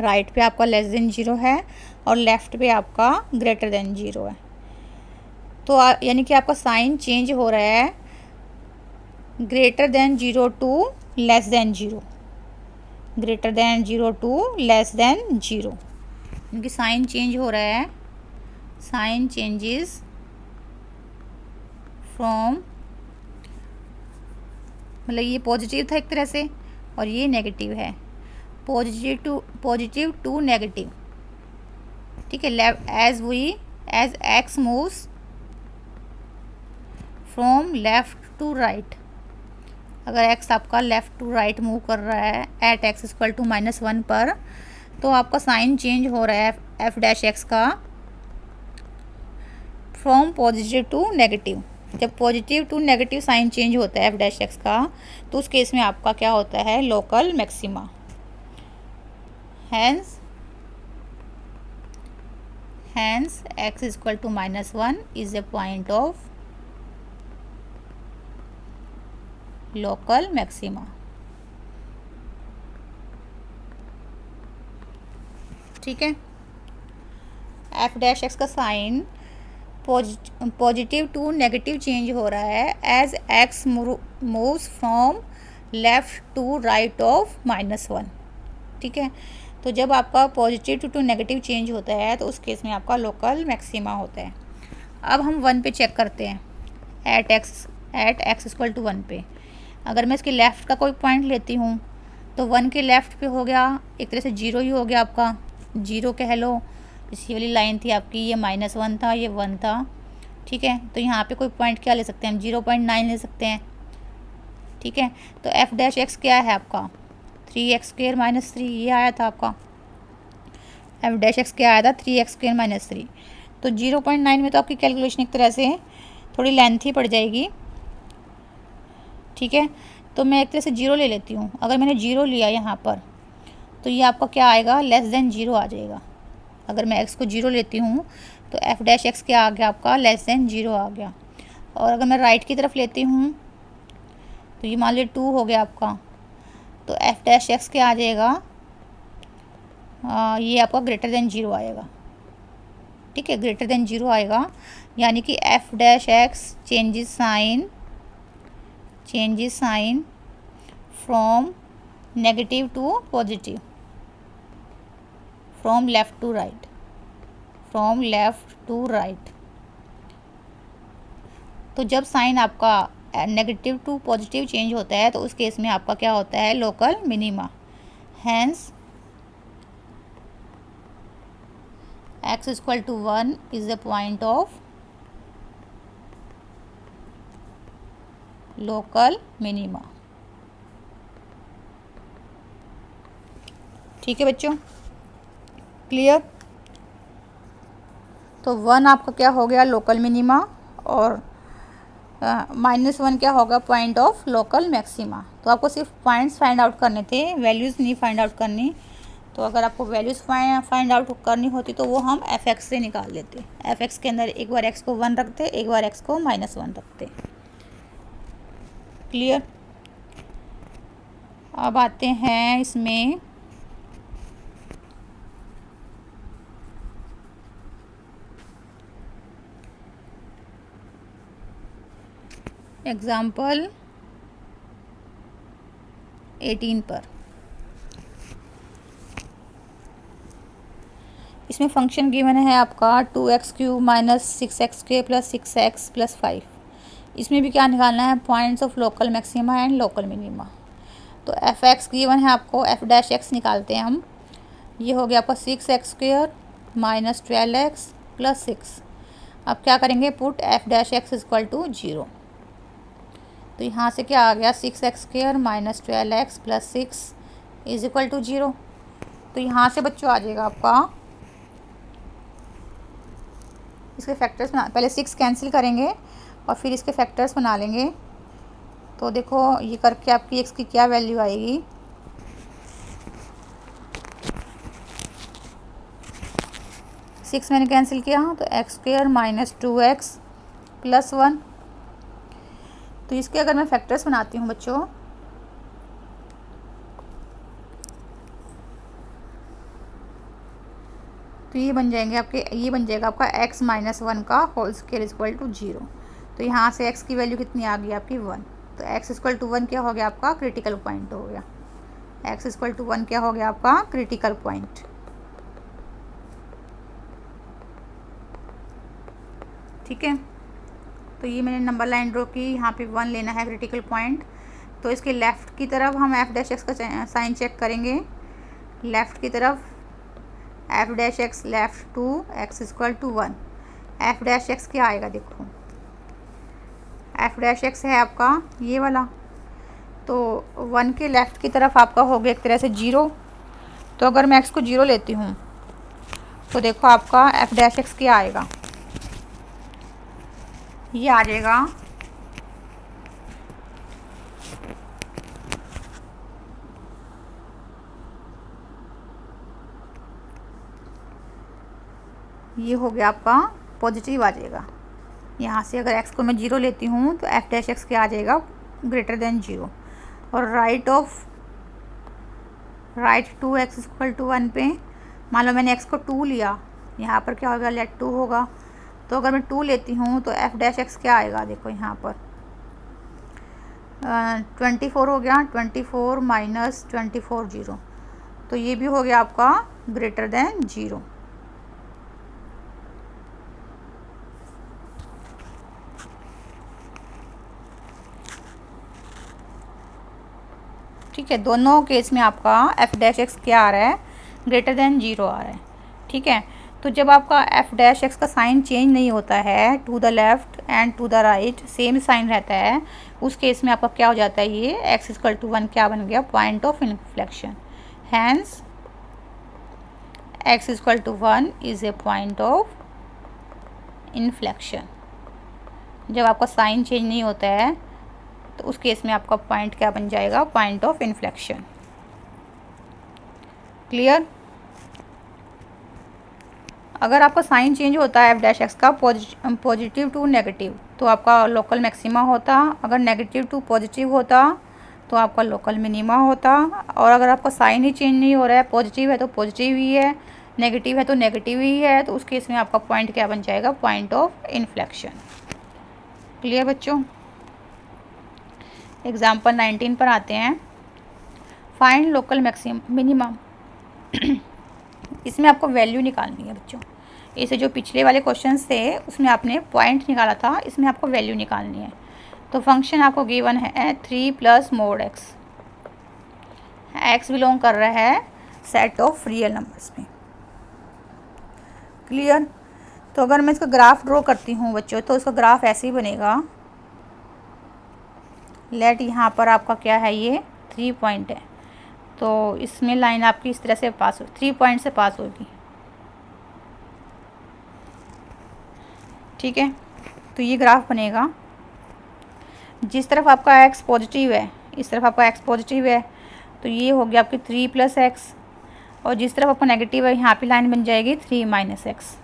राइट पे आपका <0 है और लेफ़्ट पे आपका >0 है। तो यानी कि आपका साइन चेंज हो रहा है >0 टू <0, >0 टू <0, इनकी साइन चेंज हो रहा है, साइन चेंजेस फ्रॉम, मतलब ये पॉजिटिव था एक तरह से और ये नेगेटिव है, पॉजिटिव टू नेगेटिव, ठीक है। As x moves from left to right, अगर x आपका लेफ़्ट टू राइट मूव कर रहा है एट x = -1 पर, तो आपका साइन चेंज हो रहा है f' का फ्रॉम पॉजिटिव टू नेगेटिव। जब positive to negative sign change होता है f' का, तो उस केस में आपका क्या होता है, local maxima. Hence x = -1 is a point of local maxima, ठीक है। f' का sign positive to negative change हो रहा है as x moves from left to right of -1, ठीक है। तो जब आपका पॉजिटिव टू नेगेटिव चेंज होता है तो उस केस में आपका लोकल मैक्सिमा होता है। अब हम 1 पे चेक करते हैं, एट x = 1 पे। अगर मैं इसके लेफ़्ट का कोई पॉइंट लेती हूँ तो 1 के लेफ़्ट पे हो गया, एक तरह से 0 ही हो गया आपका, 0 कह लो, इसी वाली लाइन थी आपकी, ये -1 था, ये 1 था, ठीक है। तो यहाँ पे कोई पॉइंट क्या ले सकते हैं हम, 0.9 ले सकते हैं, ठीक है। तो f' क्या है आपका, 3x² - 3, ये आया था आपका, f' क्या आया था, 3x² - 3। तो 0.9 में तो आपकी कैलकुलेशन एक तरह से थोड़ी लेंथी पड़ जाएगी, ठीक है। तो मैं एक तरह से 0 ले लेती हूँ, अगर मैंने 0 लिया यहाँ पर तो ये आपका क्या आएगा, <0 आ जाएगा। अगर मैं x को 0 लेती हूँ तो f' क्या आ गया आपका, <0 आ गया। और अगर मैं राइट की तरफ लेती हूँ तो ये मान लीजिए 2 हो गया आपका, तो f' क्या आ जाएगा, ये आपका >0 आएगा, ठीक है, >0 आएगा। यानी कि f' changes sign from negative to positive, from left to right, तो जब साइन आपका नेगेटिव टू पॉजिटिव चेंज होता है तो उस केस में आपका क्या होता है, local minima. Hence x equal to 1 is the point of local minima. ठीक है बच्चों, क्लियर। तो 1 आपका क्या हो गया, लोकल मिनिमा, और -1 क्या होगा, पॉइंट ऑफ लोकल मैक्सिमा। तो आपको सिर्फ पॉइंट्स फाइंड आउट करने थे, वैल्यूज़ नहीं फाइंड आउट करनी। तो अगर आपको वैल्यूज़ फाइंड आउट करनी होती तो वो हम f(x) से निकाल लेते। f(x) के अंदर एक बार x को 1 रखते, एक बार x को -1 रखते। क्लियर। अब आते हैं इसमें एग्जाम्पल 18 पर। इसमें फंक्शन गिवन है आपका 2x³ - 6x² + 6x + 5। इसमें भी क्या निकालना है, points of local maxima and local minima. तो f(x) गिवन है आपको, f'(x) निकालते हैं हम। ये हो गया आपका 6x² - 12x + 6। अब क्या करेंगे, पुट f'(x) इक्वल टू 0। तो यहाँ से क्या आ गया, 6x² - 12x + 6 is equal to 0। तो यहाँ से बच्चों आ जाएगा आपका, इसके फैक्टर्स बना, पहले 6 कैंसिल करेंगे और फिर इसके फैक्टर्स बना लेंगे। तो देखो ये करके आपकी x की क्या वैल्यू आएगी, 6 मैंने कैंसिल किया तो x² - 2x + 1। तो इसके अगर मैं फैक्टर्स बनाती हूँ बच्चों, तो ये बन जाएंगे आपके, ये बन जाएगा आपका x - 1 का होल स्क्वायर इक्वल टू 0। तो यहाँ से x की वैल्यू कितनी आ गई आपकी 1। तो x इक्वल टू 1 क्या हो गया आपका, क्रिटिकल पॉइंट हो गया। x इक्वल टू 1 क्या हो गया आपका, क्रिटिकल पॉइंट। ठीक है, तो ये मैंने नंबर लाइन ड्रॉ की, यहाँ पे 1 लेना है क्रिटिकल पॉइंट। तो इसके लेफ़्ट की तरफ हम f'(x) का साइन चेक करेंगे। लेफ़्ट की तरफ f'(x) left to x equal to 1। f'(x) क्या आएगा, देखो f'(x) है आपका ये वाला, तो 1 के लेफ़्ट की तरफ आपका हो गया एक तरह से 0। तो अगर मैं x को 0 लेती हूँ तो देखो आपका f'(x) क्या आएगा, ये आ जाएगा ये हो गया आपका पॉजिटिव आ जाएगा। यहाँ से अगर x को मैं 0 लेती हूँ तो f'(x) क्या आ जाएगा, ग्रेटर देन 0। और राइट 2x इक्वल टू 1 पे मान लो मैंने x को 2 लिया, यहाँ पर क्या होगा, लेट 2 होगा। तो अगर मैं 2 लेती हूँ तो f'(x) क्या आएगा, देखो यहाँ पर 24 हो गया, 24 - 24 0। तो ये भी हो गया आपका ग्रेटर देन 0। ठीक है, दोनों केस में आपका f'(x) क्या आ रहा है, ग्रेटर देन 0 आ रहा है। ठीक है, तो जब आपका f'(x) का साइन चेंज नहीं होता है, to the left and to the right same sign रहता है, उस केस में आपका क्या हो जाता है, ये x इक्वल टू 1 क्या बन गया, point of inflection. Hence x equal to 1 is a point of inflection. जब आपका साइन चेंज नहीं होता है तो उस केस में आपका पॉइंट क्या बन जाएगा, पॉइंट ऑफ इन्फ्लेक्शन। क्लियर। अगर आपका साइन चेंज होता है f'(x) का पॉजिटिव टू नेगेटिव तो आपका लोकल मैक्सिमा होता, अगर नेगेटिव टू पॉजिटिव होता तो आपका लोकल मिनिमा होता। और अगर आपका साइन ही चेंज नहीं हो रहा है, पॉजिटिव है तो पॉजिटिव ही है, नेगेटिव है तो नेगेटिव ही है, तो उस केस में आपका पॉइंट क्या बन जाएगा, पॉइंट ऑफ इन्फ्लेक्शन। क्लियर बच्चों। एग्जाम्पल 19 पर आते हैं। Find local minimum. इसमें आपको वैल्यू निकालनी है बच्चों। इसे जो पिछले वाले क्वेश्चंस थे उसमें आपने पॉइंट निकाला था, इसमें आपको वैल्यू निकालनी है। तो फंक्शन आपको गिवन है 3 + mod x। एक्स बिलोंग कर रहा है सेट ऑफ रियल नंबर्स में। क्लियर। तो अगर मैं इसका ग्राफ ड्रॉ करती हूँ बच्चों, तो इसका ग्राफ ऐसे ही बनेगा। लेट यहाँ पर आपका क्या है, ये 3 पॉइंट है, तो इसमें लाइन आपकी इस तरह से पास हो, 3 पॉइंट से पास होगी। ठीक है, तो ये ग्राफ बनेगा। जिस तरफ आपका एक्स पॉजिटिव है, इस तरफ आपका एक्स पॉजिटिव है, तो ये हो गया आपकी 3 + x, और जिस तरफ आपका नेगेटिव है, यहाँ पे लाइन बन जाएगी 3 - x।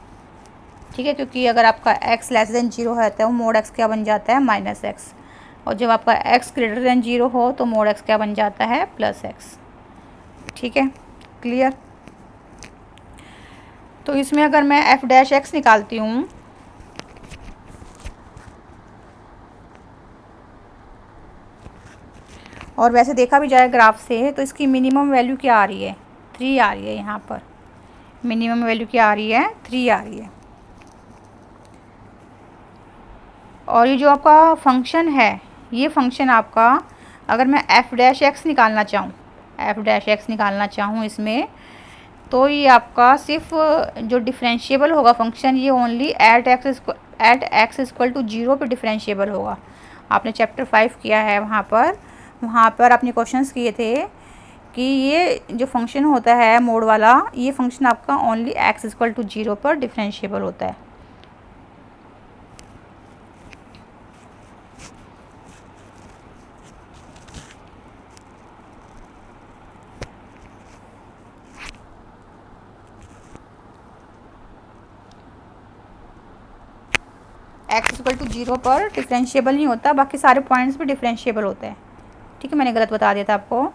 ठीक है, क्योंकि अगर आपका x <0 है तो मोड x क्या बन जाता है, -x, और जब आपका x > 0 हो तो मोड x क्या बन जाता है, +x। ठीक है, क्लियर। तो इसमें अगर मैं f' निकालती हूँ, और वैसे देखा भी जाए ग्राफ से, तो इसकी मिनिमम वैल्यू क्या आ रही है, 3 आ रही है। यहाँ पर मिनिमम वैल्यू क्या आ रही है, 3 आ रही है। और ये जो आपका फंक्शन है, ये फंक्शन आपका, अगर मैं f' निकालना चाहूँ, f' निकालना चाहूँ इसमें, तो ये आपका सिर्फ जो डिफरेंशिएबल होगा फंक्शन, ये ओनली एट x = 0 पर डिफरेंशिएबल होगा। आपने चैप्टर 5 किया है, वहाँ पर आपने क्वेश्चंस किए थे कि ये जो फंक्शन होता है मोड वाला, ये फंक्शन आपका ओनली x = 0 पर डिफरेंशिएबल होता है। x = 0 पर डिफरेंशिएबल नहीं होता, बाकी सारे पॉइंट्स पे डिफरेंशिएबल होता है। ठीक है, मैंने गलत बता दिया था आपको,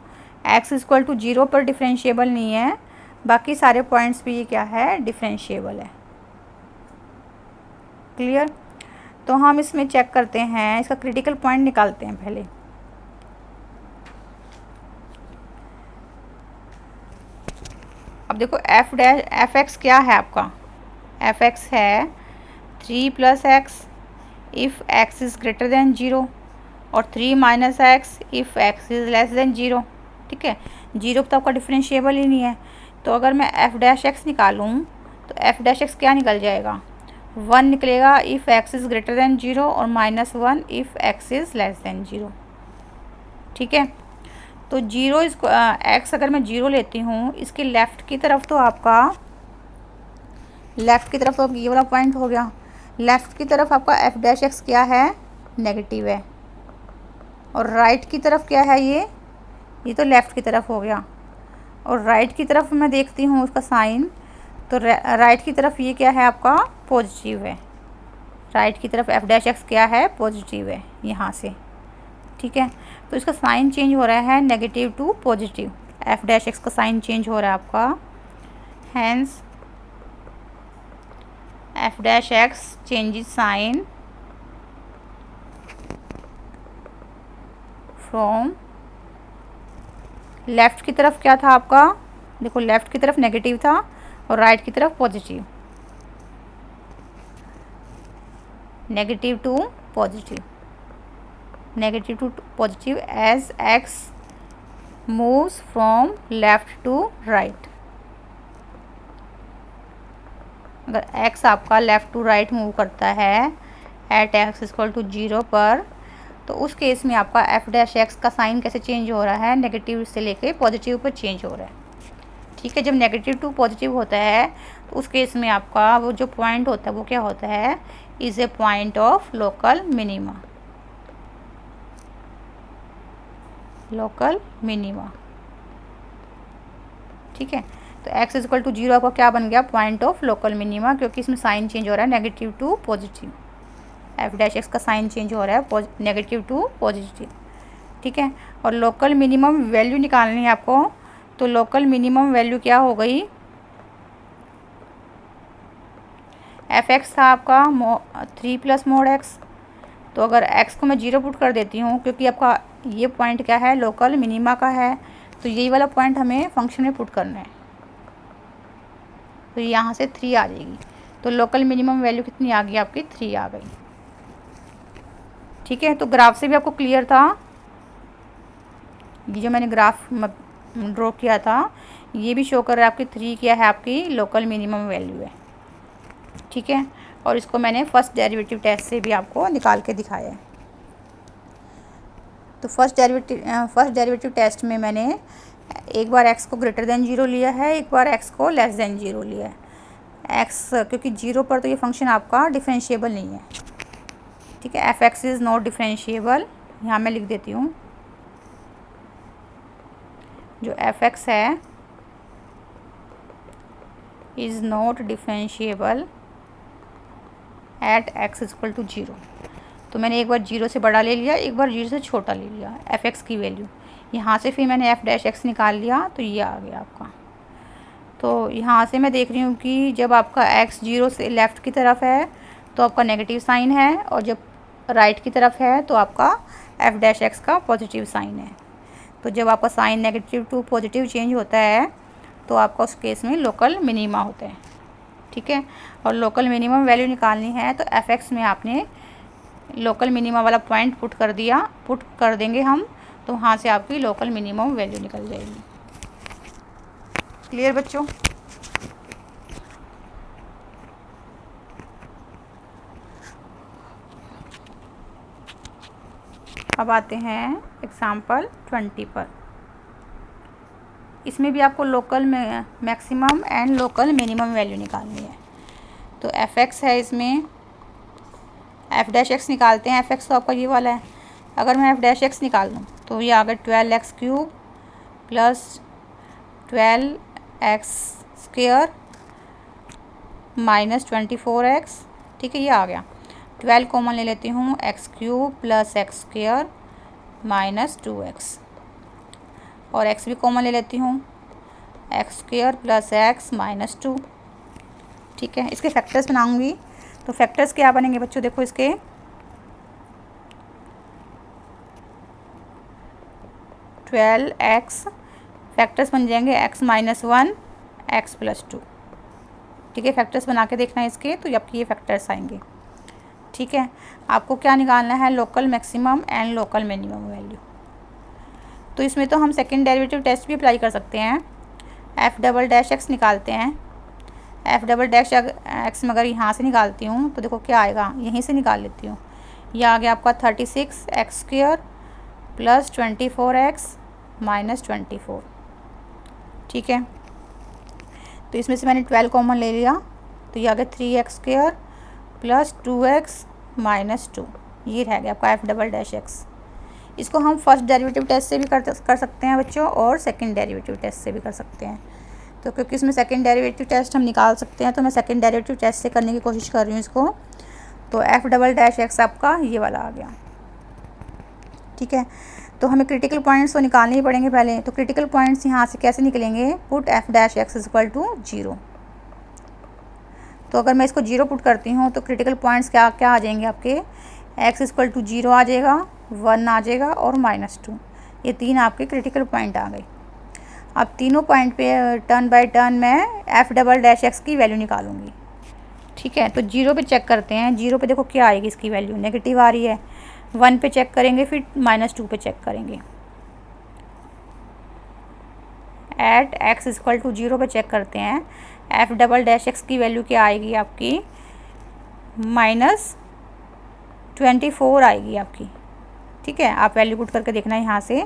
x = 0 पर डिफरेंशिएबल नहीं है, बाकी सारे पॉइंट्स पे ये क्या है, डिफरेंशिएबल है। क्लियर। तो हम इसमें चेक करते हैं, इसका क्रिटिकल पॉइंट निकालते हैं पहले। अब देखो f(x) क्या है आपका, f(x) है 3 + x इफ़ x इज़ > 0, और 3 - x इफ़ x इज़ <0। ठीक है, 0 तो आपका डिफरेंशिएबल ही नहीं है। तो अगर मैं f' निकालूँ, तो f' क्या निकल जाएगा, 1 निकलेगा इफ़ x इज़ > 0, और -1 इफ़ x इज़ <0। ठीक है, तो 0 इसको x अगर मैं 0 लेती हूँ, इसके लेफ़्ट की तरफ तो ये वाला पॉइंट हो गया। लेफ़्ट की तरफ आपका f' क्या है, नेगेटिव है, और राइट की तरफ क्या है, ये तो लेफ़्ट की तरफ हो गया। और राइट की तरफ मैं देखती हूँ उसका साइन, तो राइट की तरफ ये क्या है आपका, पॉजिटिव है। राइट की तरफ f' क्या है, पॉजिटिव है यहाँ से। ठीक है, तो इसका साइन चेंज हो रहा है नेगेटिव टू पॉजिटिव, f' का साइन चेंज हो रहा है आपका, hence f' changes sign from, left की तरफ क्या था आपका, देखो लेफ़्ट की तरफ नेगेटिव था और राइट की तरफ positive, negative to positive as x moves from left to right. अगर x आपका लेफ़्ट टू राइट मूव करता है एट x = 0 पर, तो उस केस में आपका f' का साइन कैसे चेंज हो रहा है, नेगेटिव से लेके पॉजिटिव पर चेंज हो रहा है। ठीक है, जब नेगेटिव टू पॉजिटिव होता है, तो उस केस में आपका वो जो पॉइंट होता है वो क्या होता है, is a point of local minima. ठीक है, तो x = 0 आपका क्या बन गया, पॉइंट ऑफ लोकल मिनीमा, क्योंकि इसमें साइन चेंज हो रहा है नेगेटिव टू पॉजिटिव, f' का साइन चेंज हो रहा है नेगेटिव टू पॉजिटिव। ठीक है, और लोकल मिनिमम वैल्यू निकालनी है आपको, तो लोकल मिनिमम वैल्यू क्या हो गई, f(x) था आपका 3 + mod x, तो अगर x को मैं 0 पुट कर देती हूँ, क्योंकि आपका ये पॉइंट क्या है, लोकल मिनिमा का है, तो यही वाला पॉइंट हमें फंक्शन में पुट करना है, तो यहाँ से 3 आ जाएगी। तो लोकल मिनिमम वैल्यू कितनी आ गई आपकी, 3 आ गई। ठीक है, तो ग्राफ से भी आपको क्लियर था, ये जो मैंने ग्राफ ड्रॉ किया था ये भी शो कर रहा है आपकी 3 क्या है, आपकी लोकल मिनिमम वैल्यू है। ठीक है, और इसको मैंने फर्स्ट डेरिवेटिव टेस्ट से भी आपको निकाल के दिखाया है। तो फर्स्ट डेरिवेटिव टेस्ट में मैंने एक बार x को ग्रेटर देन 0 लिया है, एक बार x को लेस देन 0 लिया है। x क्योंकि 0 पर तो ये फंक्शन आपका डिफरेंशिएबल नहीं है। ठीक है, f x is not differentiable. यहाँ मैं लिख देती हूँ, जो एफ एक्स है is not differentiable at x equal to 0। तो मैंने एक बार 0 से बड़ा ले लिया, एक बार 0 से छोटा ले लिया एफ एक्स की वैल्यू। यहाँ से फिर मैंने एफ डैश एक्स निकाल लिया, तो ये आ गया आपका। तो यहाँ से मैं देख रही हूँ कि जब आपका x 0 से लेफ़्ट की तरफ है तो आपका नेगेटिव साइन है, और जब राइट की तरफ है तो आपका एफ डैश एक्स का पॉजिटिव साइन है। तो जब आपका sign negative to positive change होता है तो आपका उस केस में लोकल मिनिमा होता है। ठीक है, और लोकल मिनिमम वैल्यू निकालनी है तो एफ एक्स में आपने लोकल मिनिमा वाला पॉइंट पुट कर देंगे हम, तो वहाँ से आपकी लोकल मिनिमम वैल्यू निकल जाएगी। क्लियर बच्चों? अब आते हैं एग्जाम्पल 20 पर। इसमें भी आपको local maximum and local minimum value निकालनी है। तो एफ एक्स है, इसमें एफ डैश एक्स निकालते हैं। एफ एक्स तो आपका ये वाला है। अगर मैं एफ डैश एक्स निकाल दूँ तो ये आ गया 12x cube plus 12x square minus 24x। ठीक है, ये आ गया। 12 कॉमन ले लेती हूँ, x cube plus x square minus 2x, और x भी कॉमन ले लेती हूँ, x square plus x minus 2। ठीक है, इसके फैक्टर्स बनाऊँगी। तो फैक्टर्स क्या बनेंगे बच्चों, देखो इसके 12x फैक्टर्स बन जाएंगे x माइनस 1 x प्लस 2। ठीक है, फैक्टर्स बना के देखना है इसके, तो आपके ये फैक्टर्स आएंगे। ठीक है, आपको क्या निकालना है, local maximum and local minimum value. तो इसमें तो हम सेकंड डेरिवेटिव टेस्ट भी अप्लाई कर सकते हैं। एफ डबल डैश एक्स निकालते हैं। एफ डबल डैश एक्स में अगर यहाँ से निकालती हूँ तो देखो क्या आएगा, यहीं से निकाल लेती हूँ। यह आ गया आपका 36 x square plus 24x minus 24। ठीक है, तो इसमें से मैंने 12 कॉमन ले लिया, तो ये आ गया 3x square plus 2x minus 2। ये रह गया आपका एफ डबल डैश एक्स। इसको हम फर्स्ट डेरिवेटिव टेस्ट से भी कर सकते हैं बच्चों, और सेकंड डेरिवेटिव टेस्ट से भी कर सकते हैं। तो क्योंकि इसमें सेकंड डेरिवेटिव टेस्ट हम निकाल सकते हैं, तो मैं सेकंड डेरिवेटिव टेस्ट से करने की कोशिश कर रही हूँ इसको। तो एफ डबल डैश एक्स आपका ये वाला आ गया। ठीक है, तो हमें क्रिटिकल पॉइंट्स तो निकालने ही पड़ेंगे पहले। तो क्रिटिकल पॉइंट्स यहाँ से कैसे निकलेंगे, put f dash x equal to 0। तो अगर मैं इसको 0 पुट करती हूँ तो क्रिटिकल पॉइंट्स क्या क्या आ जाएंगे आपके, एक्स इक्वल टू 0 आ जाएगा, 1 आ जाएगा और माइनस 2। ये 3 आपके क्रिटिकल पॉइंट आ गए। अब तीनों पॉइंट पे टर्न बाय टर्न मैं एफ डबल डैश एक्स की वैल्यू निकालूंगी। ठीक है, तो 0 पे चेक करते हैं। 0 पे देखो क्या आएगी, इसकी वैल्यू नेगेटिव आ रही है। 1 पे चेक करेंगे, फिर माइनस 2 पे चेक करेंगे। एट एक्स इक्वल टू 0 पे चेक करते हैं। एफ डबल डैश एक्स की वैल्यू क्या आएगी आपकी, माइनस 24 आएगी आपकी। ठीक है, आप वैल्यू पुट करके देखना यहाँ से।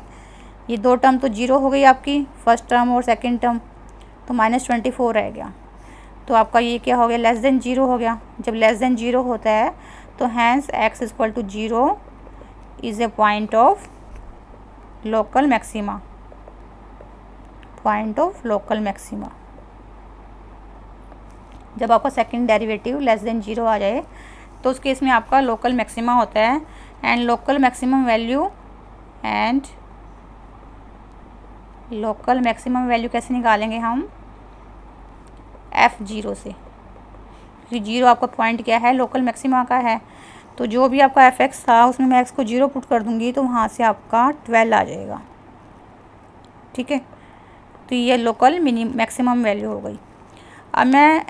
ये 2 टर्म तो 0 हो गई आपकी, फर्स्ट टर्म और सेकंड टर्म, तो माइनस 24 रह गया। तो आपका ये क्या हो गया, लेस देन 0 हो गया। जब लेस देन 0 होता है तो hence x equal to 0 is a point of local maxima. Point of local maxima. जब आपका सेकंड डेरिवेटिव लेस देन 0 आ जाए तो उस केस में आपका लोकल मैक्सिमा होता है। एंड लोकल मैक्सिमम वैल्यू कैसे निकालेंगे हम, f0 से, क्योंकि 0 आपका पॉइंट क्या है, लोकल मैक्सिमा का है। तो जो भी आपका एफ एक्स था उसमें मैं एक्स को 0 पुट कर दूंगी, तो वहाँ से आपका 12 आ जाएगा। ठीक है, तो ये लोकल मैक्सिमम वैल्यू हो गई। अब मैं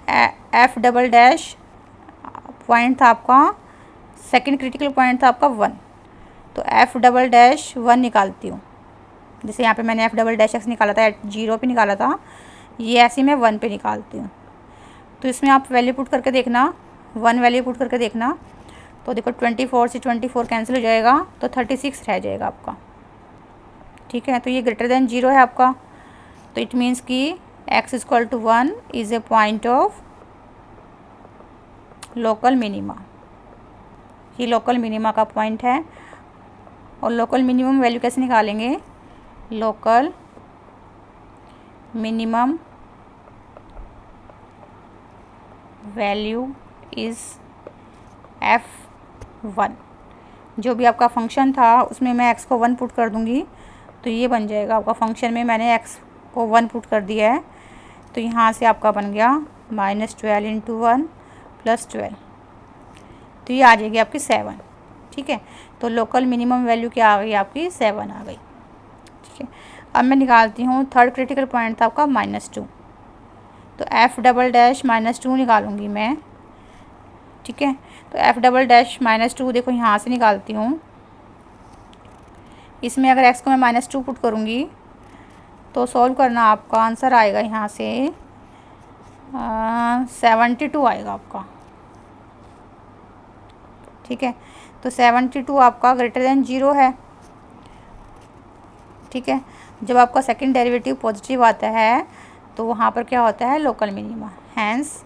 एफ डबल डैश पॉइंट था आपका, सेकंड क्रिटिकल पॉइंट था आपका 1, तो एफ डबल डैश 1 निकालती हूँ। जैसे यहाँ पे मैंने एफ डबल डैश एक्स निकाला था, 0 पे निकाला था, ये ऐसे मैं 1 पे निकालती हूँ। तो इसमें आप वैल्यू पुट करके देखना, 1 वैल्यू पुट करके देखना, तो देखो 24 से 24 कैंसिल हो जाएगा, तो 36 रह जाएगा आपका। ठीक है, तो ये ग्रेटर देन 0 है आपका, तो इट मीन्स कि x equal to 1 is a point of local minima. ये लोकल मिनिमा का पॉइंट है। और लोकल मिनिमम वैल्यू कैसे निकालेंगे? Local minimum value is f1। जो भी आपका फंक्शन था उसमें मैं x को 1 पुट कर दूंगी, तो ये बन जाएगा आपका। फंक्शन में मैंने x को 1 पुट कर दिया है, तो यहाँ से आपका बन गया -12 इंटू 1 प्लस 12, तो ये आ जाएगी आपकी 7। ठीक है, तो लोकल मिनिमम वैल्यू क्या आ गई आपकी? 7 आ गई। ठीक है, अब मैं निकालती हूँ थर्ड क्रिटिकल पॉइंट था आपका -2, तो एफ डबल डैश -2 निकालूंगी मैं। ठीक है, तो एफ डबल डैश -2 देखो यहाँ से निकालती हूँ। इसमें अगर x को मैं -2 पुट करूँगी तो सॉल्व करना, आपका आंसर आएगा यहाँ से 72 आएगा आपका। ठीक है, तो 72 आपका ग्रेटर देन 0 है। ठीक है, जब आपका सेकंड डेरिवेटिव पॉजिटिव आता है तो वहाँ पर क्या होता है? Local minima. Hence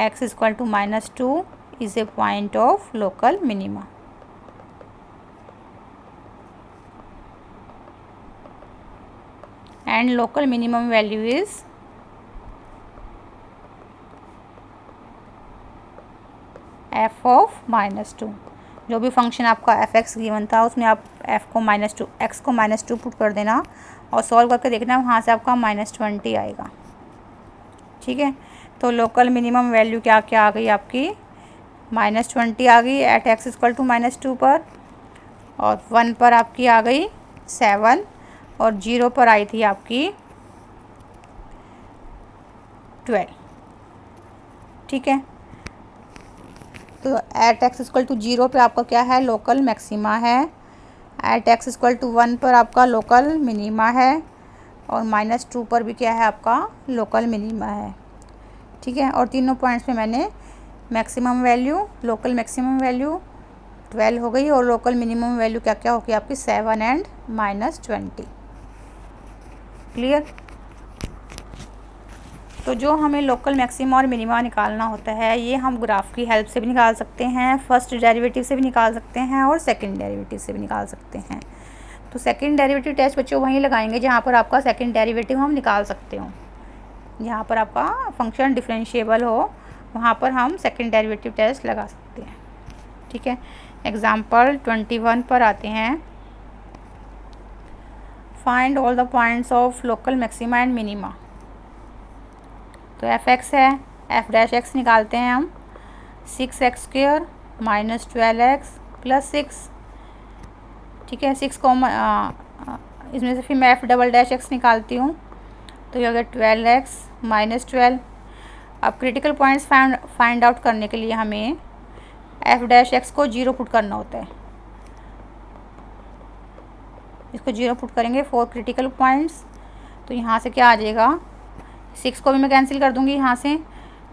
x equal to -2 is a point of local minima. And local minimum value is f of -2। जो भी फंक्शन आपका एफ एक्स गिवन था उसमें आप f को -2 x को -2 पुट कर देना और सॉल्व करके देखना, वहाँ से आपका -20 आएगा। ठीक है, तो लोकल मिनिमम वैल्यू क्या क्या आ गई आपकी? -20 आ गई एट x इक्वल टू -2 पर, और 1 पर आपकी आ गई 7, और 0 पर आई थी आपकी 12। ठीक है, तो एट x इक्वल टू 0 पर आपका क्या है? लोकल मैक्सिमा है। एट x इक्वल टू 1 पर आपका लोकल मिनिमा है, और -2 पर भी क्या है? आपका लोकल मिनिमा है। ठीक है, और तीनों पॉइंट्स पे मैंने maximum value, local maximum value 12 हो गई, और लोकल मिनिमम वैल्यू क्या क्या होगी आपकी? 7 एंड -20। क्लियर? तो जो हमें लोकल मैक्सिमा और मिनिमा निकालना होता है, ये हम ग्राफ की हेल्प से भी निकाल सकते हैं, फर्स्ट डेरिवेटिव से भी निकाल सकते हैं, और सेकंड डेरिवेटिव से भी निकाल सकते हैं। तो सेकंड डेरिवेटिव टेस्ट बच्चों वहीं लगाएंगे जहाँ पर आपका सेकंड डेरिवेटिव हम निकाल सकते हो, जहाँ पर आपका फंक्शन डिफरेंशिएबल हो, वहाँ पर हम सेकंड डेरिवेटिव टेस्ट लगा सकते हैं। ठीक है, एग्जाम्पल 21 पर आते हैं। Find all the points of local maxima and minima. तो एफ एक्स है, एफ डैश एक्स निकालते हैं हम। 6x² -12x plus 6। ठीक है, 6 को इसमें से फिर मैं एफ डबल डैश एक्स निकालती हूँ, तो ये अगर 12x -12। अब क्रिटिकल पॉइंट्स फाइंड आउट करने के लिए हमें एफ डैश एक्स को 0 पुट करना होता है। इसको 0 पुट करेंगे 4 क्रिटिकल पॉइंट्स, तो यहाँ से क्या आ जाएगा? 6 को भी मैं कैंसिल कर दूँगी यहाँ से,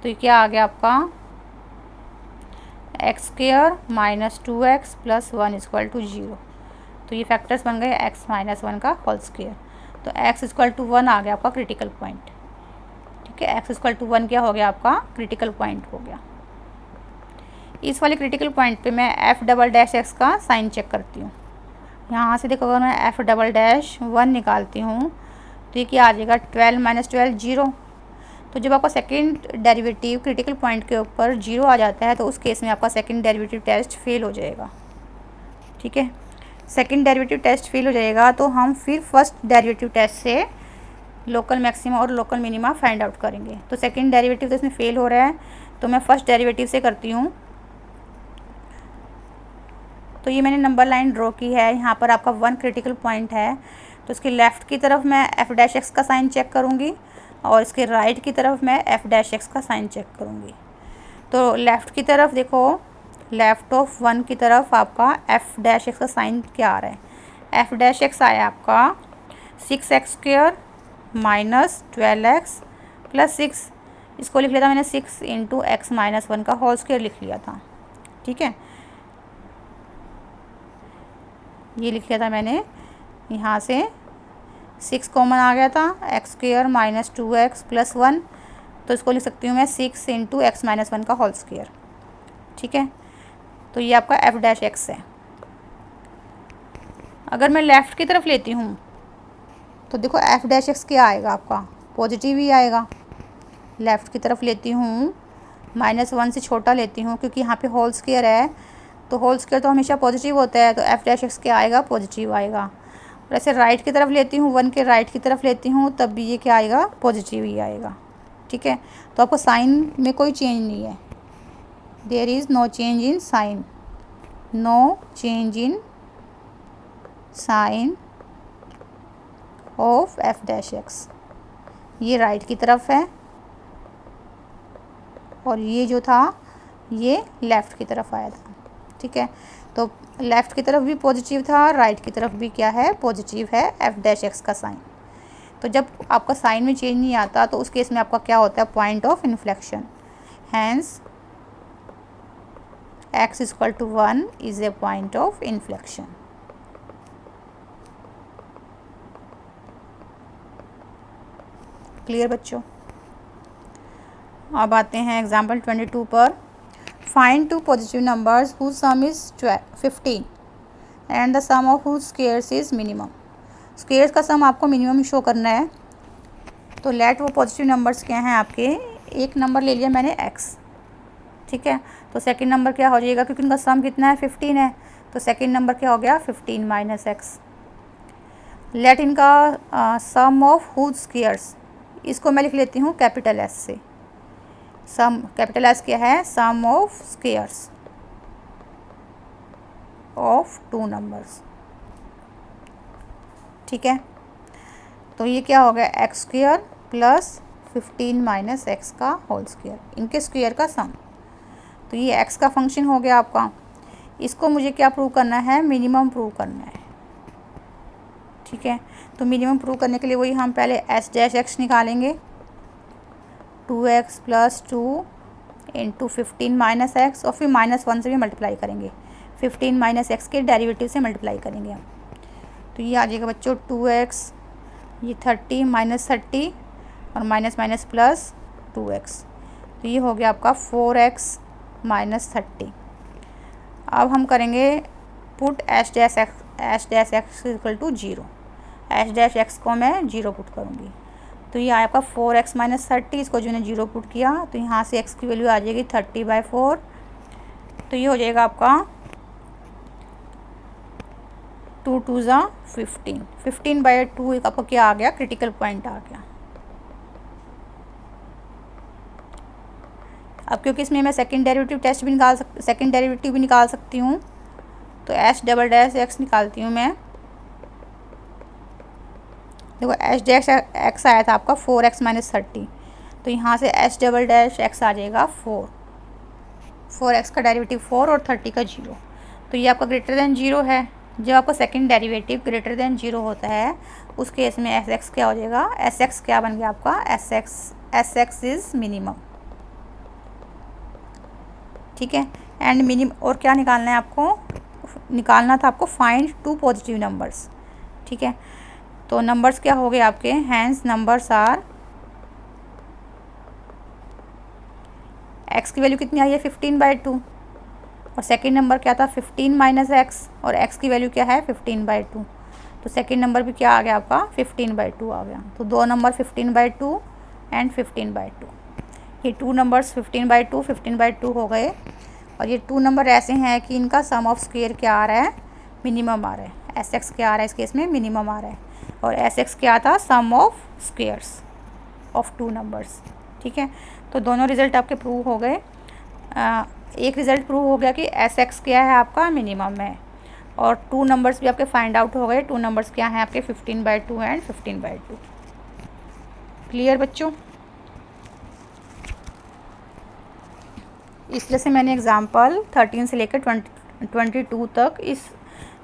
तो ये क्या आ गया आपका? x² -2x plus 1 equal to 0। तो ये फैक्टर्स बन गए x -1 का होल स्क्वायर। तो x इक्वल टू 1 आ गया आपका क्रिटिकल पॉइंट। ठीक है, x इक्वल टू 1 क्या हो गया? आपका क्रिटिकल पॉइंट हो गया। इस वाले क्रिटिकल पॉइंट पे मैं एफ डबल डैश एक्स का साइन चेक करती हूँ। यहाँ से देखो, अगर मैं एफ डबल डैश 1 निकालती हूँ तो ये क्या आ जाएगा? 12 -12 0। तो जब आपका सेकंड डेरिवेटिव क्रिटिकल पॉइंट के ऊपर 0 आ जाता है, तो उस केस में आपका सेकंड डेरिवेटिव टेस्ट फेल हो जाएगा। ठीक है, सेकंड डेरिवेटिव टेस्ट फेल हो जाएगा, तो हम फिर फर्स्ट डेरिवेटिव टेस्ट से लोकल मैक्सिमा और लोकल मिनिमा फाइंड आउट करेंगे। तो सेकंड डेरिवेटिव तो इसमें फेल हो रहा है, तो मैं फर्स्ट डेरिवेटिव से करती हूँ। तो ये मैंने नंबर लाइन ड्रॉ की है, यहाँ पर आपका 1 क्रिटिकल पॉइंट है, तो इसके लेफ़्ट की तरफ मैं एफ डैश एक्स का साइन चेक करूँगी, और इसके राइट की तरफ मैं एफ डैश एक्स का साइन चेक करूँगी। तो लेफ़्ट की तरफ देखो, लेफ़्ट ऑफ 1 की तरफ आपका एफ डैश एक्स का साइन क्या आ रहा है? एफ डैश एक्स आया आपका 6x² माइनस 12x प्लस 6, इसको लिख लिया था मैंने 6 इंटू एक्स माइनस 1 का होल स्क्वायर लिख लिया था। ठीक है, ये लिख लिया था मैंने। यहाँ से 6 कॉमन आ गया था, x² माइनस 2x प्लस 1, तो इसको लिख सकती हूँ मैं 6 इंटू एक्स माइनस 1 का होल स्क्वायर। ठीक है, तो ये आपका f' है। अगर मैं लेफ़्ट की तरफ लेती हूँ तो देखो f' क्या आएगा आपका, पॉजिटिव ही आएगा। लेफ़्ट की तरफ लेती हूँ, -1 से छोटा लेती हूँ क्योंकि यहाँ पे होल स्क्वायर है, तो होल स्क्वायर तो हमेशा पॉजिटिव होता है, तो f' क्या आएगा, पॉजिटिव आएगा। और ऐसे राइट की तरफ लेती हूँ, 1 के राइट की तरफ लेती हूँ, तब भी ये क्या आएगा, पॉजिटिव ही आएगा। ठीक है, तो आपको साइन में कोई चेंज नहीं है, there is no change in sign, no change in sign of f'। ये राइट की तरफ है और ये जो था ये लेफ़्ट की तरफ आया था। ठीक है, तो लेफ़्ट की तरफ भी पॉजिटिव था, राइट की तरफ भी क्या है, पॉजिटिव है f' का साइन। तो जब आपका साइन में चेंज नहीं आता तो उस केस में आपका क्या होता है, point of inflection. Hence x = 1 is a point of inflection. Clear बच्चों? अब आते हैं एग्जाम्पल 22 पर। Find 2 positive numbers whose sum is 15 and the sum of whose squares is minimum. Squares का सम आपको मिनिमम शो करना है, तो लेट वो पॉजिटिव नंबर्स क्या हैं आपके। एक नंबर ले लिया मैंने x, ठीक है, तो सेकंड नंबर क्या हो जाएगा, क्योंकि उनका सम कितना है, 15 है, तो सेकंड नंबर क्या हो गया, 15 माइनस x। लेट इनका सम ऑफ हुज स्क्वायर्स, इसको मैं लिख लेती हूँ कैपिटल S से। सम कैपिटल S क्या है, सम ऑफ स्क्वायर्स ऑफ 2 नंबर्स। ठीक है, तो ये क्या हो गया, x² प्लस 15 माइनस x का होल स्क्वायर, इनके स्क्वायर का सम। तो ये x का फंक्शन हो गया आपका। इसको मुझे क्या प्रूव करना है, मिनिमम प्रूव करना है। ठीक है, तो मिनिमम प्रूव करने के लिए वही हम पहले s' निकालेंगे, 2x plus 2 into 15 minus x, और फिर -1 से भी मल्टीप्लाई करेंगे, 15 माइनस x के डेरिवेटिव से मल्टीप्लाई करेंगे हम। तो ये आ जाएगा बच्चों 2x, ये 30 माइनस 30 और माइनस माइनस प्लस 2x, तो ये हो गया आपका 4x माइनस 30। अब हम करेंगे put s' equal to 0, s' को मैं 0 पुट करूँगी, तो ये आया आपका 4x माइनस 30, इसको जो ने 0 पुट किया तो यहाँ से x की वैल्यू आ जाएगी 30/4, तो ये हो जाएगा आपका 2 2 ज़ा 15, 15/2 आपको क्या आ गया, क्रिटिकल पॉइंट आ गया। अब क्योंकि इसमें मैं सेकंड डेरिवेटिव भी निकाल सकती हूँ, तो s" निकालती हूँ मैं। देखो s' आया था आपका 4x माइनस 30, तो यहाँ से s" आ जाएगा 4x का डेरिवेटिव 4 और 30 का 0, तो ये आपका ग्रेटर देन 0 है। जब आपका सेकंड डेरिवेटिव ग्रेटर देन 0 होता है उस केस में sx क्या हो जाएगा, sx क्या बन गया आपका, sx इज़ मिनिमम। ठीक है, एंड मिनिमम, और क्या निकालना है आपको, निकालना था आपको फाइंड 2 पॉजिटिव नंबर्स। ठीक है, तो नंबर्स क्या हो गए आपके, हैंस नंबर्स आर, x की वैल्यू कितनी आई है, 15/2, और सेकंड नंबर क्या था, 15 माइनस x, और x की वैल्यू क्या है, 15/2, तो सेकंड नंबर भी क्या आ गया आपका, 15/2 आ गया। तो दो नंबर 15/2 एंड 15/2, ये 2 नंबर्स 15/2 15/2 हो गए। और ये 2 नंबर ऐसे हैं कि इनका सम ऑफ स्क्वायर क्या आ रहा है, मिनिमम आ रहा है, sx क्या आ रहा है इस केस में, मिनिमम आ रहा है, और sx क्या था, सम ऑफ स्क्वायर्स ऑफ 2 नंबर्स। ठीक है, तो दोनों रिज़ल्ट आपके प्रूव हो गए। एक रिज़ल्ट प्रूव हो गया कि sx क्या है आपका, मिनिमम है, और 2 नंबर्स भी आपके फाइंड आउट हो गए। 2 नंबर्स क्या हैं आपके, 15/2 एंड 15/2। क्लियर बच्चों? इसलिए से मैंने एग्ज़ाम्पल 13 से लेकर 22 तक इस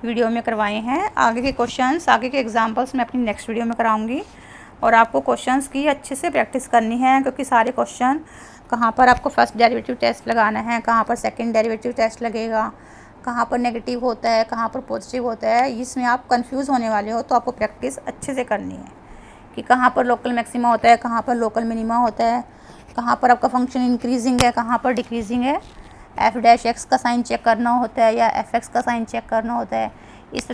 वीडियो में करवाए हैं। आगे के क्वेश्चंस, आगे के एग्जांपल्स मैं अपनी नेक्स्ट वीडियो में कराऊंगी। और आपको क्वेश्चंस की अच्छे से प्रैक्टिस करनी है, क्योंकि सारे क्वेश्चन कहाँ पर आपको फर्स्ट डेरिवेटिव टेस्ट लगाना है, कहाँ पर सेकंड डेरिवेटिव टेस्ट लगेगा, कहाँ पर नेगेटिव होता है, कहाँ पर पॉजिटिव होता है, इसमें आप कंफ्यूज होने वाले हो। तो आपको प्रैक्टिस अच्छे से करनी है कि कहाँ पर लोकल मैक्सिमा होता है, कहाँ पर लोकल मिनिमा होता है, कहाँ पर आपका फंक्शन इंक्रीजिंग है, कहाँ पर डिक्रीजिंग है, एफ डैश एक्स का साइन चेक करना होता है या एफ एक्स का साइन चेक करना होता है। इस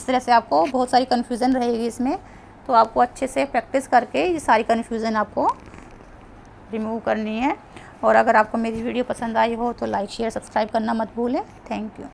तरह से आपको बहुत सारी कन्फ्यूज़न रहेगी इसमें। तो आपको अच्छे से प्रैक्टिस करके ये सारी कन्फ्यूज़न आपको रिमूव करनी है। और अगर आपको मेरी वीडियो पसंद आई हो तो लाइक शेयर सब्सक्राइब करना मत भूलें। Thank you.